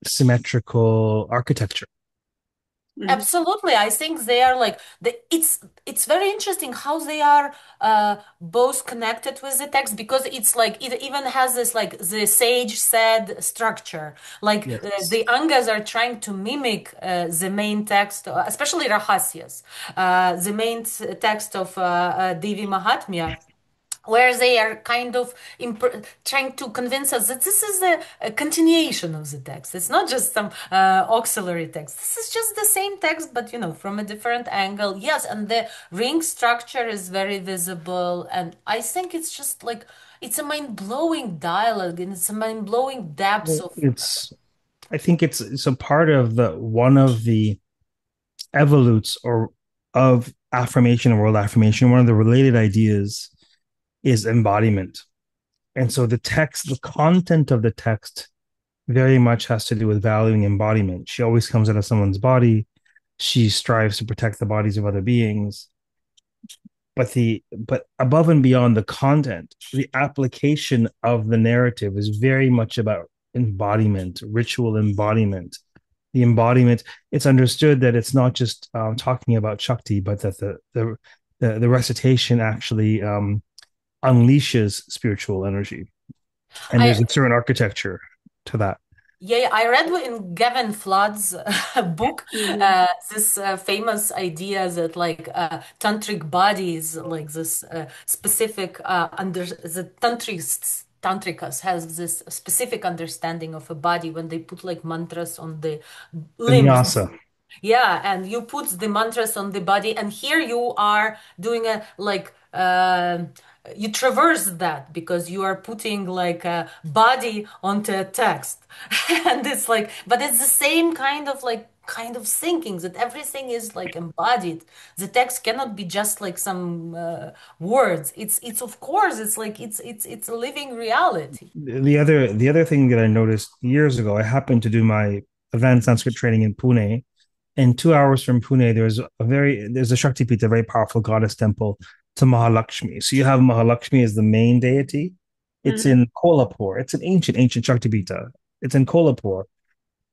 symmetrical architecture. Absolutely. I think they are like it's very interesting how they are both connected with the text, because it's like it even has this like the sage said structure. Like Yes. the Angas are trying to mimic the main text, especially Rahasyas, the main text of Devī Māhātmya, where they are kind of trying to convince us that this is a continuation of the text. It's not just some auxiliary text. This is just the same text, but from a different angle. Yes, and the ring structure is very visible, and I think it's just like it's a mind-blowing dialogue, and it's a mind-blowing depths of. I think it's a part of one of the evolutes or of affirmation and world affirmation. One of the related ideas is embodiment. And so the content of the text very much has to do with valuing embodiment. She always comes out of someone's body. She strives to protect the bodies of other beings. But above and beyond the content, the application of the narrative is very much about embodiment, ritual embodiment. The embodiment, it's understood that it's not just talking about Shakti, but that the recitation actually unleashes spiritual energy, and there's a certain architecture to that. Yeah, I read in Gavin Flood's book Mm-hmm. this famous idea that like tantric bodies, like this specific under the tantrikas has this specific understanding of a body when they put like mantras on the limbs. Vinyasa. Yeah, and you put the mantras on the body, and here you are doing a like you traverse that because you are putting like a body onto a text, and it's like, but it's the same kind of thinking that everything is like embodied. The text cannot be just like some words. It's of course it's like it's a living reality. The other thing that I noticed years ago, I happened to do my advanced Sanskrit training in Pune. And 2 hours from Pune, there's a Shaktipita, a very powerful goddess temple to Mahalakshmi. So you have Mahalakshmi as the main deity. It's Mm-hmm. in Kolhapur. It's an ancient Shaktipita. It's in Kolhapur.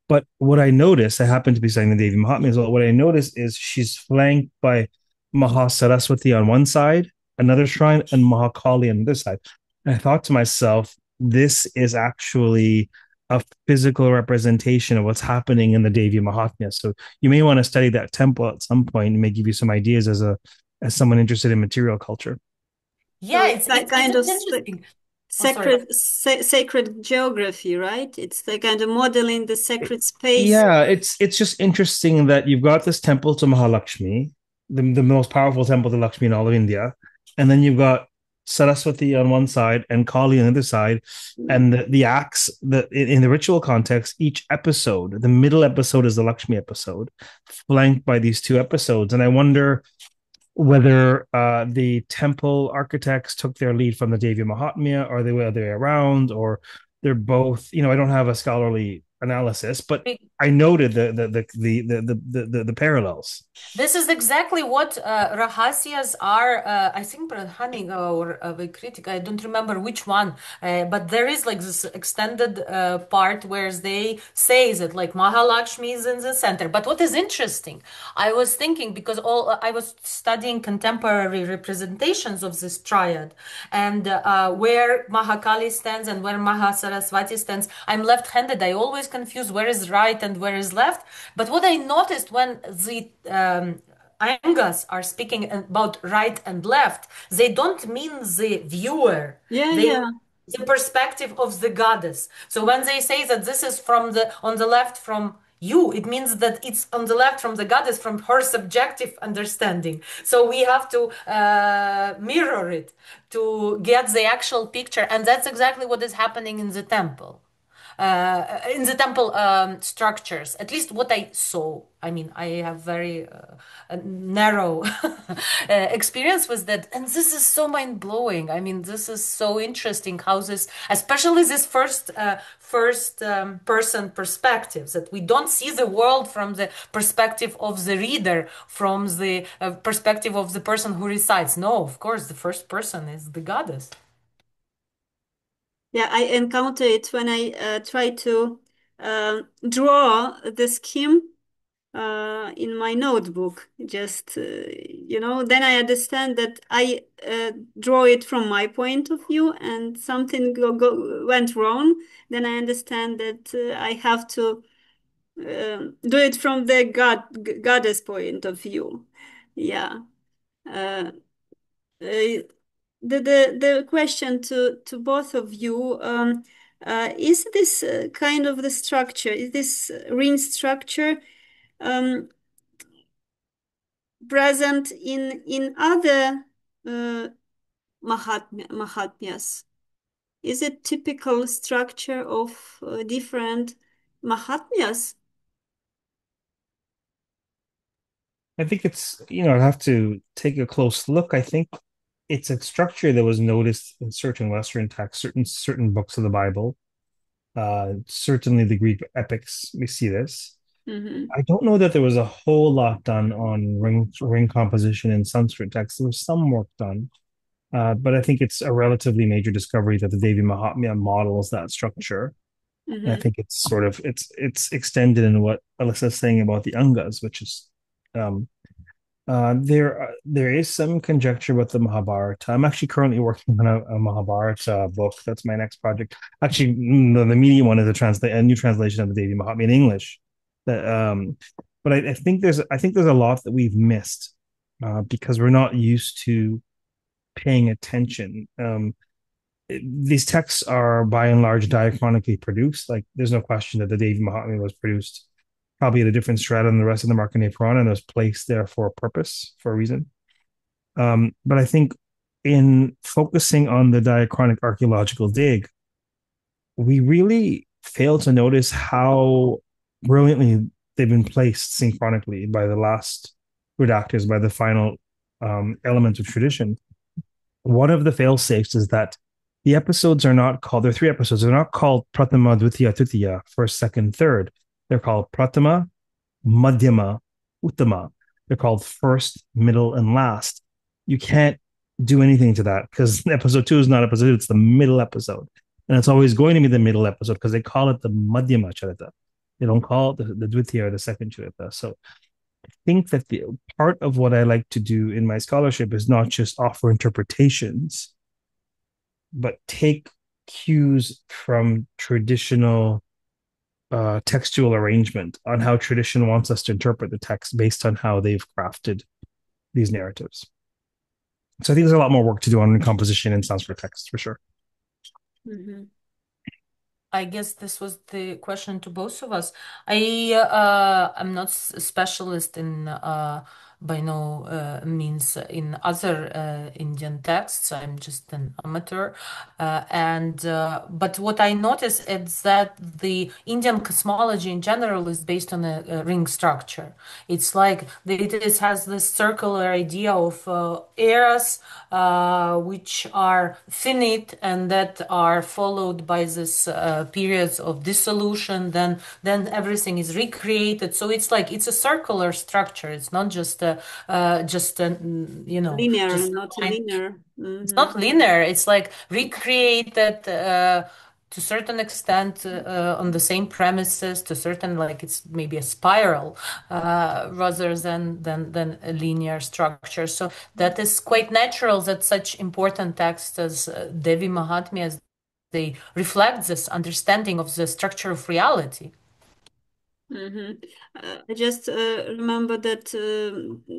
But what I noticed, I happen to be studying the Devī Māhātmya as well. What I noticed is she's flanked by Mahasaraswati on one side, another shrine, and Mahakali on the other side. And I thought to myself, this is actually a physical representation of what's happening in the Devī Māhātmya. So you may want to study that temple at some point. It may give you some ideas as someone interested in material culture. So Yeah, it's like it's kind of interesting. Oh, sorry. sacred geography, right? It's like kind of modeling the sacred space. Yeah, it's just interesting that you've got this temple to Mahalakshmi, the most powerful temple to Lakshmi in all of India, and then you've got Saraswati on one side and Kali on the other side, and the acts in the ritual context, each episode, the middle episode is the Lakshmi episode, flanked by these two episodes, and I wonder whether the temple architects took their lead from the Devī Māhātmya, or the other way around, or they're both. I don't have a scholarly analysis, but I noted the parallels. This is exactly what Rahasyas are. I think Pradhani or Vikritika, I don't remember which one, but there is like this extended part where they say that like Mahalakshmi is in the center. But what is interesting, I was thinking because I was studying contemporary representations of this triad, and where Mahakali stands and where Mahasaraswati stands, I'm left-handed. I always confuse where is right and where is left. But what I noticed when the Angas are speaking about right and left, they don't mean the viewer. Yeah, They yeah. the perspective of the goddess. So when they say that this is from the on the left from you, it means that it's on the left from the goddess, from her subjective understanding. So we have to mirror it to get the actual picture, and that's exactly what is happening in the temple structures, at least what I saw. I mean, I have very narrow experience with that, and this is so mind-blowing. I mean, this is so interesting how this, especially this first person perspective, that we don't see the world from the perspective of the reader, from the perspective of the person who recites. No, of course, the first person is the goddess. Yeah, I encounter it when I try to draw the scheme in my notebook. Just, then I understand that I draw it from my point of view and something went wrong. Then I understand that I have to do it from the goddess point of view. Yeah. Uh, uh, the question to both of you, is this kind of the structure, is this ring structure um, present in other Mahatmyas? Is it typical structure of different Mahatmyas? I think I have to take a close look. I think it's a structure that was noticed in certain Western texts, certain books of the Bible. Certainly the Greek epics, we see this. Mm-hmm. I don't know that there was a whole lot done on ring composition in Sanskrit texts. There was some work done, but I think it's a relatively major discovery that the Devī Māhātmya models that structure. And I Mm-hmm. think it's extended in what Alisa is saying about the Angas, which is There is some conjecture with the Mahabharata. I'm actually currently working on a Mahabharata book. That's my next project. Actually, the immediate one is a new translation of the Devī Māhātmya in English. That, but I think there's a lot that we've missed because we're not used to paying attention. These texts are by and large diachronically produced. Like, there's no question that the Devī Māhātmya was produced probably at a different strata than the rest of the Markandeya Purana, and was placed there for a purpose, for a reason. But I think in focusing on the diachronic archaeological dig, we really fail to notice how brilliantly they've been placed synchronically by the last redactors, by the final elements of tradition. One of the fail safes is that the episodes are not called, there are three episodes, they're not called Pratama, Dvitiya, Tritiya, first, second, third. They're called Pratama, Madhyama, Uttama. They're called first, middle, and last. You can't do anything to that because episode 2 is not episode 2, it's the middle episode. And it's always going to be the middle episode because they call it the Madhyama Charita. They don't call it the Dvitiya or the second Charita. So I think that the part of what I like to do in my scholarship is not just offer interpretations, but take cues from traditional textual arrangement on how tradition wants us to interpret the text based on how they've crafted these narratives. So I think there's a lot more work to do on composition in Sanskrit texts for sure. Mhm. I guess this was the question to both of us. I'm not a specialist in by no means in other Indian texts. I'm just an amateur, but what I notice is that the Indian cosmology in general is based on a ring structure. It's like it has this circular idea of eras which are finite and that are followed by this periods of dissolution. Then everything is recreated. So it's like it's a circular structure. It's not just Linear, just not line. linear. It's not linear. It's like recreated to a certain extent on the same premises, to certain like it's maybe a spiral rather than a linear structure. So that is quite natural that such important texts as Devī Māhātmya, they reflect this understanding of the structure of reality. I just remember that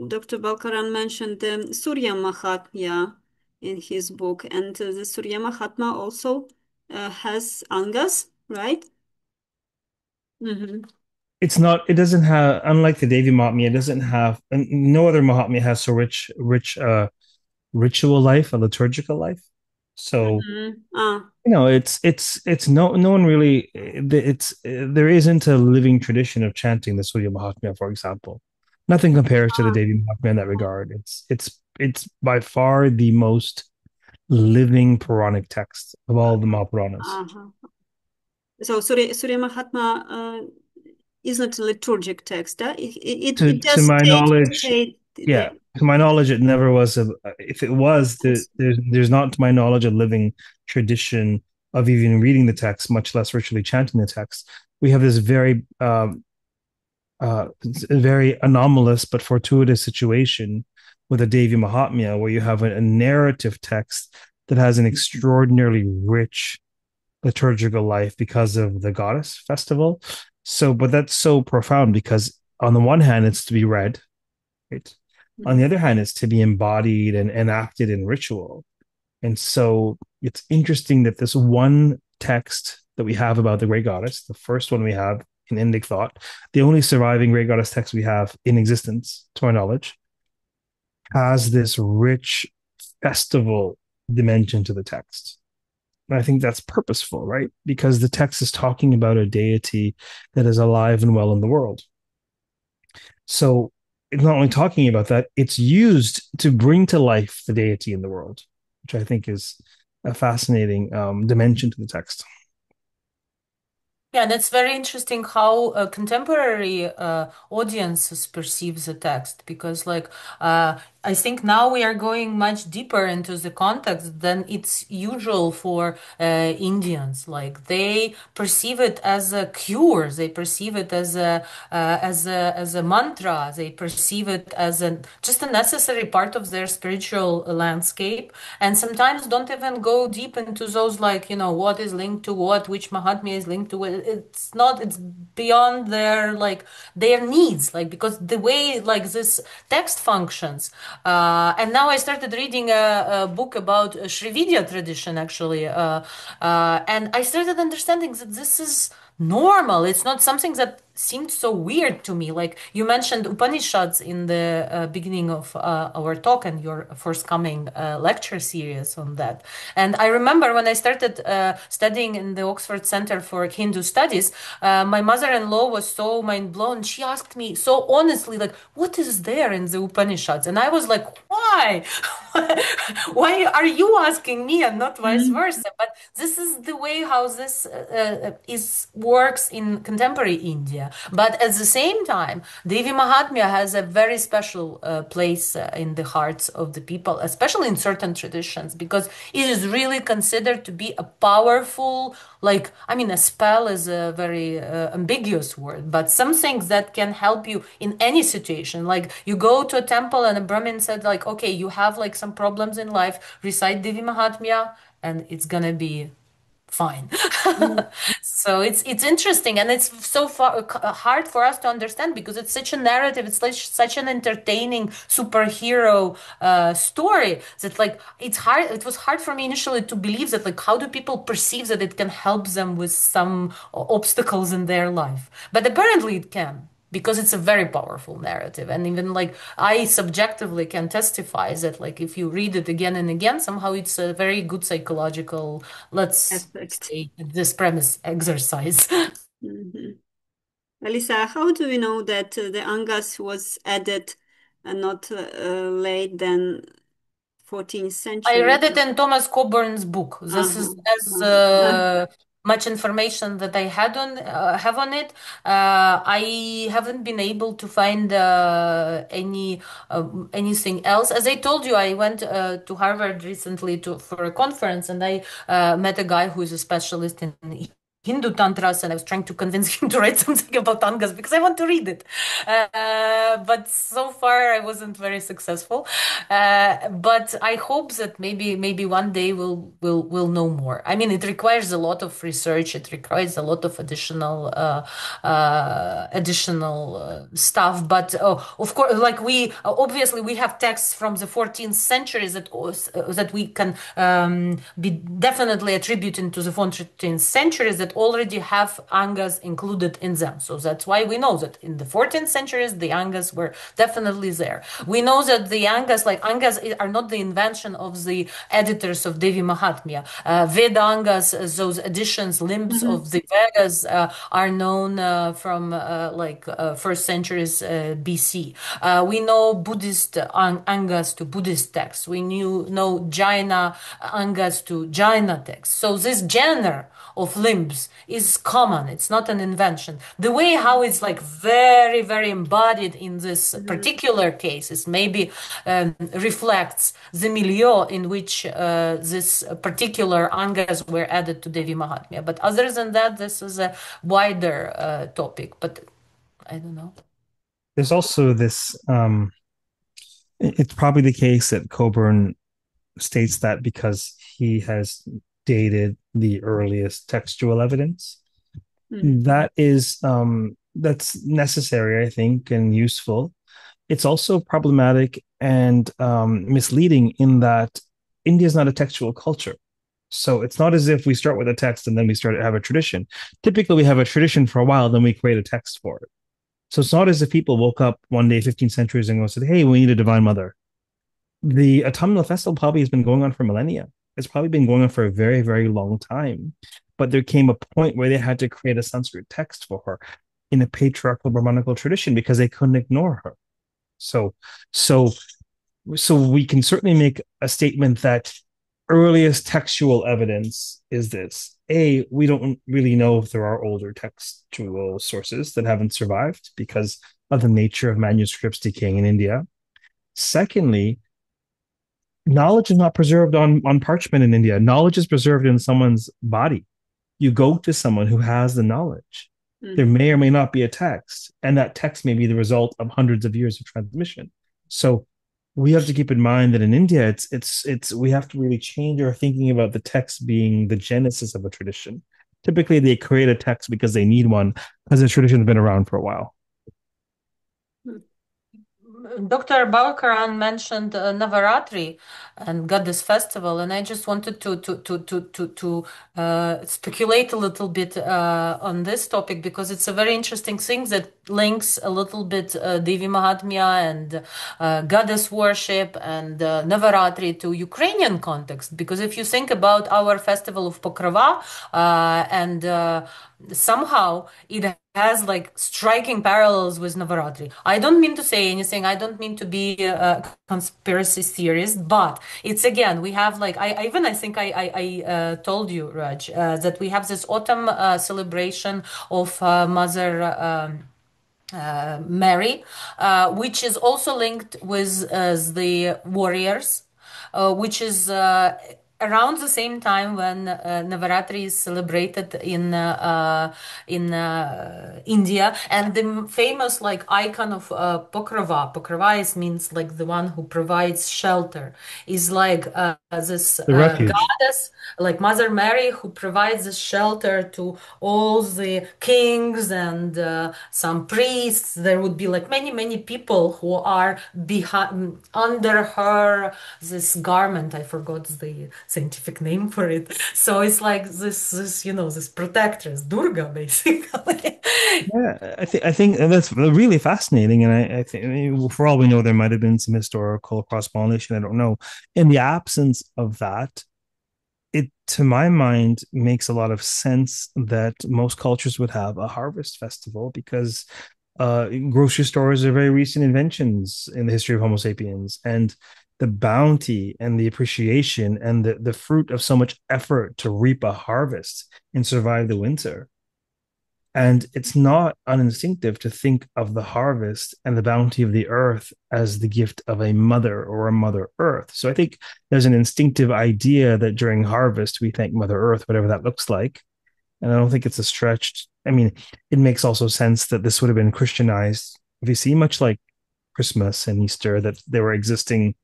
Dr. Balkaran mentioned the Surya Mahatmya in his book, and the Surya Mahatmya also has angas, right? It doesn't have, unlike the Devī Māhātmya, it doesn't have, and no other Mahatmya has so rich ritual life, a liturgical life. So it's no one really, there isn't a living tradition of chanting the Surya Mahatmya, for example. Nothing compares to the Devī Māhātmya in that regard. It's by far the most living Puranic text of all the Mahapuranas. So Surya Mahatmya is not a liturgic text. It just to my states knowledge, yeah. To my knowledge, it never was. If it was, there's not, to my knowledge, a living tradition of even reading the text, much less ritually chanting the text. We have this very anomalous but fortuitous situation with a Devī Māhātmya, where you have a narrative text that has an extraordinarily rich liturgical life because of the goddess festival. So, but that's so profound because on the one hand, it's to be read, right? On the other hand, it's to be embodied and enacted in ritual. And so it's interesting that this one text that we have about the great goddess, the first one we have in Indic thought, the only surviving great goddess text we have in existence, to my knowledge, has this rich festival dimension to the text. And I think that's purposeful, right? Because the text is talking about a deity that is alive and well in the world. So it's not only talking about that, it's used to bring to life the deity in the world, which I think is a fascinating dimension to the text. Yeah, and it's very interesting how contemporary audiences perceive the text, because like I think now we are going much deeper into the context than it's usual for Indians. Like they perceive it as a cure, they perceive it as a mantra, they perceive it as just a necessary part of their spiritual landscape, and sometimes don't even go deep into those, like, what is linked to what, which Mahatmya is linked to what. It's not. It's beyond their, like, their needs, like, because the way, like, this text functions. And now I started reading a book about Shrividya tradition, actually, and I started understanding that this is normal. It's not something that seemed so weird to me. Like you mentioned Upanishads in the beginning of our talk and your forthcoming lecture series on that. And I remember when I started studying in the Oxford Center for Hindu Studies, my mother-in-law was so mind blown. She asked me so honestly, like, what is there in the Upanishads? And I was like, why? Why are you asking me and not vice versa? But this is the way how this is works in contemporary India. But at the same time, Devī Māhātmya has a very special place in the hearts of the people, especially in certain traditions, because it is really considered to be a powerful, like, I mean, a spell is a very ambiguous word, but something that can help you in any situation. Like you go to a temple and a Brahmin said, like, okay, you have like some problems in life, recite Devī Māhātmya and it's gonna be fine. So it's interesting, and it's so hard for us to understand because it's such a narrative. It's like such an entertaining superhero story that, like, it's hard. It was hard for me initially to believe that, like, how do people perceive that it can help them with some obstacles in their life? But apparently it can, because it's a very powerful narrative. And even, like, I subjectively can testify that, like, if you read it again and again, somehow it's a very good psychological, let's Aspect. say, this premise exercise. Alisa, how do we know that the Angas was added not late than 14th I century? read it in Thomas Coburn's book. This is as much information that I had on have on it. I haven't been able to find anything else. As I told you, I went to Harvard recently for a conference, and I met a guy who is a specialist in Hindu tantras, and I was trying to convince him to write something about Angas because I want to read it. But so far I wasn't very successful. But I hope that maybe one day we'll know more. I mean, it requires a lot of research. It requires a lot of additional stuff. But of course, like we obviously we have texts from the 14th century that we can be definitely attributing to the 14th century that already have Angas included in them. So that's why we know that in the 14th centuries the Angas were definitely there. We know that the Angas, like Angas, are not the invention of the editors of Devī Māhātmya. Veda Angas, those editions, limbs of the Vedas, are known from first centuries BC. We know Buddhist Angas to Buddhist texts. We know Jaina Angas to Jaina texts. So this genre of limbs is common. It's not an invention. The way how it's like very, very embodied in this particular cases maybe reflects the milieu in which this particular Angas were added to Devī Māhātmya. But other than that, this is a wider topic. But I don't know. There's also this, it's probably the case that Coburn states that because he has dated the earliest textual evidence. That is, that's necessary, I think, and useful. It's also problematic and misleading in that India is not a textual culture. So it's not as if we start with a text and then we start to have a tradition. Typically, we have a tradition for a while, then we create a text for it. So it's not as if people woke up one day, 15 centuries ago, and said, hey, we need a divine mother. The autumnal festival probably has been going on for millennia. It's probably been going on for a very, very long time. But there came a point where they had to create a Sanskrit text for her in a patriarchal Brahmanical tradition because they couldn't ignore her. So we can certainly make a statement that earliest textual evidence is this. A, we don't really know if there are older textual sources that haven't survived because of the nature of manuscripts decaying in India. Secondly, knowledge is not preserved on parchment in India. Knowledge is preserved in someone's body. You go to someone who has the knowledge. There may or may not be a text, and that text may be the result of hundreds of years of transmission. So we have to keep in mind that in India, it's we have to really change our thinking about the text being the genesis of a tradition. Typically, they create a text because they need one, because the tradition has been around for a while. Dr. Balkaran mentioned Navaratri and Goddess Festival, and I just wanted to speculate a little bit on this topic because it's a very interesting thing that links a little bit Devī Māhātmya and goddess worship and Navaratri to Ukrainian context. Because if you think about our festival of Pokrova and somehow it has like striking parallels with Navaratri. I don't mean to say anything. I don't mean to be a conspiracy theorist, but it's again, we have like, I think I told you, Raj, that we have this autumn celebration of Mother Mary, which is also linked with the warriors, which is around the same time when Navaratri is celebrated in India, and the famous like icon of Pokrova. Pokrova means like the one who provides shelter. Is like this goddess, like Mother Mary, who provides a shelter to all the kings and some priests. There would be like many people who are behind under her this garment. I forgot the scientific name for it. So it's like this you know, this protectress, Durga, basically. Yeah, I think that's really fascinating, and I think, I mean, for all we know, there might have been some historical cross-pollination. I don't know. In the absence of that, it, to my mind, makes a lot of sense that most cultures would have a harvest festival because grocery stores are very recent inventions in the history of Homo sapiens, and the bounty and the appreciation and the fruit of so much effort to reap a harvest and survive the winter. And it's not uninstinctive to think of the harvest and the bounty of the earth as the gift of a mother or a mother earth. So I think there's an instinctive idea that during harvest, we thank Mother Earth, whatever that looks like. And I don't think it's a stretched. I mean, it makes also sense that this would have been Christianized. If you see, much like Christmas and Easter, that there were existing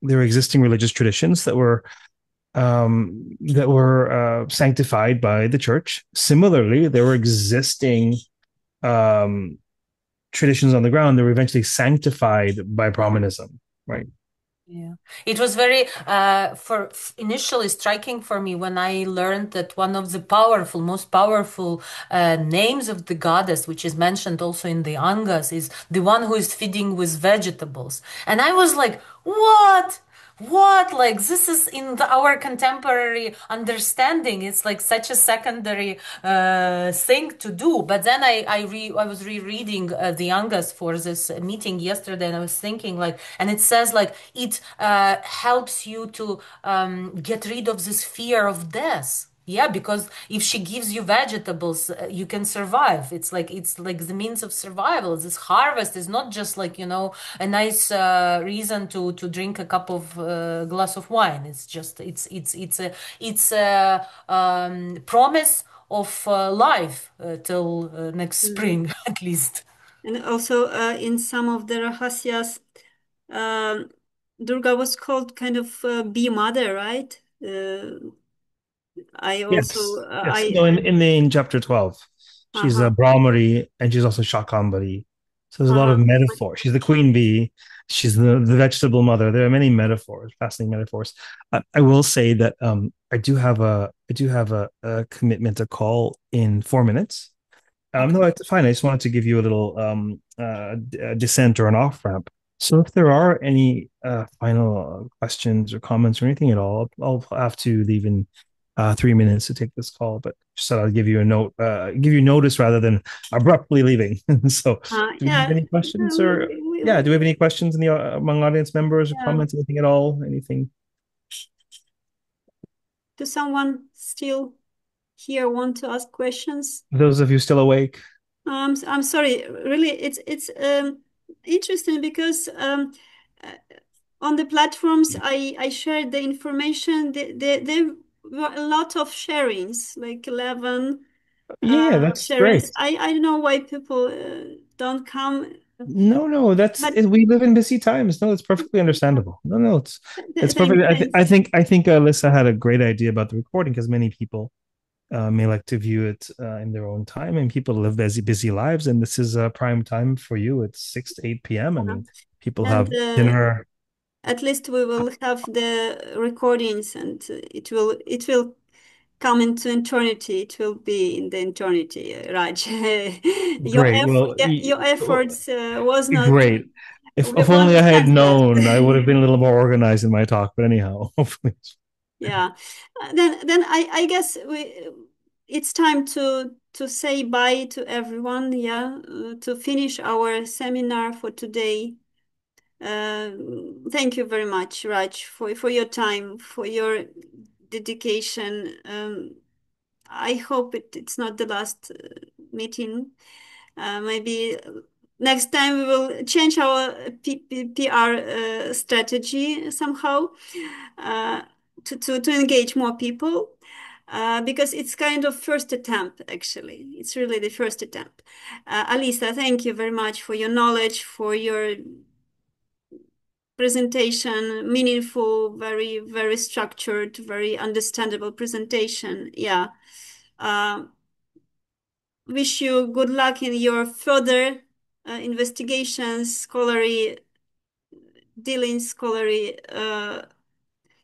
religious traditions that were sanctified by the church. Similarly, there were existing traditions on the ground that were eventually sanctified by Brahmanism, right? Yeah, it was very for initially striking for me when I learned that one of the most powerful names of the goddess, which is mentioned also in the Angas, is the one who is feeding with vegetables. And I was like, what? What? Like this is in our contemporary understanding. It's like such a secondary thing to do. But then I was rereading the Angas for this meeting yesterday, and I was thinking like, and it says like it helps you to get rid of this fear of death. Yeah, because if she gives you vegetables, you can survive. It's like the means of survival. This harvest is not just like, you know, a nice reason to drink a cup of glass of wine. It's just it's a promise of life till next spring at least. And also in some of the Rahasyas, Durga was called kind of bee mother, right? I also Yes. No, in chapter 12, she's a Brahmari and she's also Shakambari. So there's a lot of metaphor. She's the queen bee. She's the vegetable mother. There are many metaphors, fascinating metaphors. I will say that I do have a commitment to call in 4 minutes. No, it's fine. I just wanted to give you a little descent or an off ramp. So if there are any final questions or comments or anything at all, I'll have to leave in 3 minutes to take this call. But just thought I'd give you a note, give you notice rather than abruptly leaving. So, do we have any questions or do we have any questions in the among audience members or comments, anything at all, anything? Does someone still here want to ask questions? Those of you still awake? I'm sorry. Really, it's interesting because on the platforms I shared the information. There were a lot of sharings, like 11 Yeah, that's great. sharings. I don't know why people don't come. No, But we live in busy times. No, it's perfectly understandable. No, it's perfect. thanks. I think Alyssa had a great idea about the recording because many people may like to view it in their own time, and people live busy lives, and this is a prime time for you. It's 6 to 8 p.m. I mean, people And have dinner. at least we will have the recordings, and it will come into eternity. It will be in the eternity, Raj. Great. Well, Your efforts was not great. If was only I had not known, I would that. have been a little more organized in my talk. But anyhow, hopefully. Yeah. Then I guess it's time to say bye to everyone. Yeah, to finish our seminar for today. Uh, Thank you very much, Raj, for your time, for your dedication. I hope it's not the last meeting. Maybe next time we will change our PR strategy somehow uh, to engage more people. Because it's kind of first attempt, actually. It's really the first attempt. Alisa, thank you very much for your knowledge, for your presentation, meaningful, very, very structured, very understandable presentation. Yeah. Uh, Wish you good luck in your further investigations, scholarly dealings, scholarly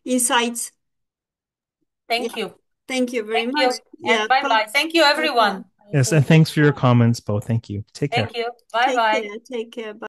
insights. Thank Yeah. you. Thank you very Thank much. you. Yeah. And bye bye. Thank you, everyone. Yes, and thanks for your comments, both. Thank you. Take care. Thank you. Bye Take bye. care. Take care. Bye.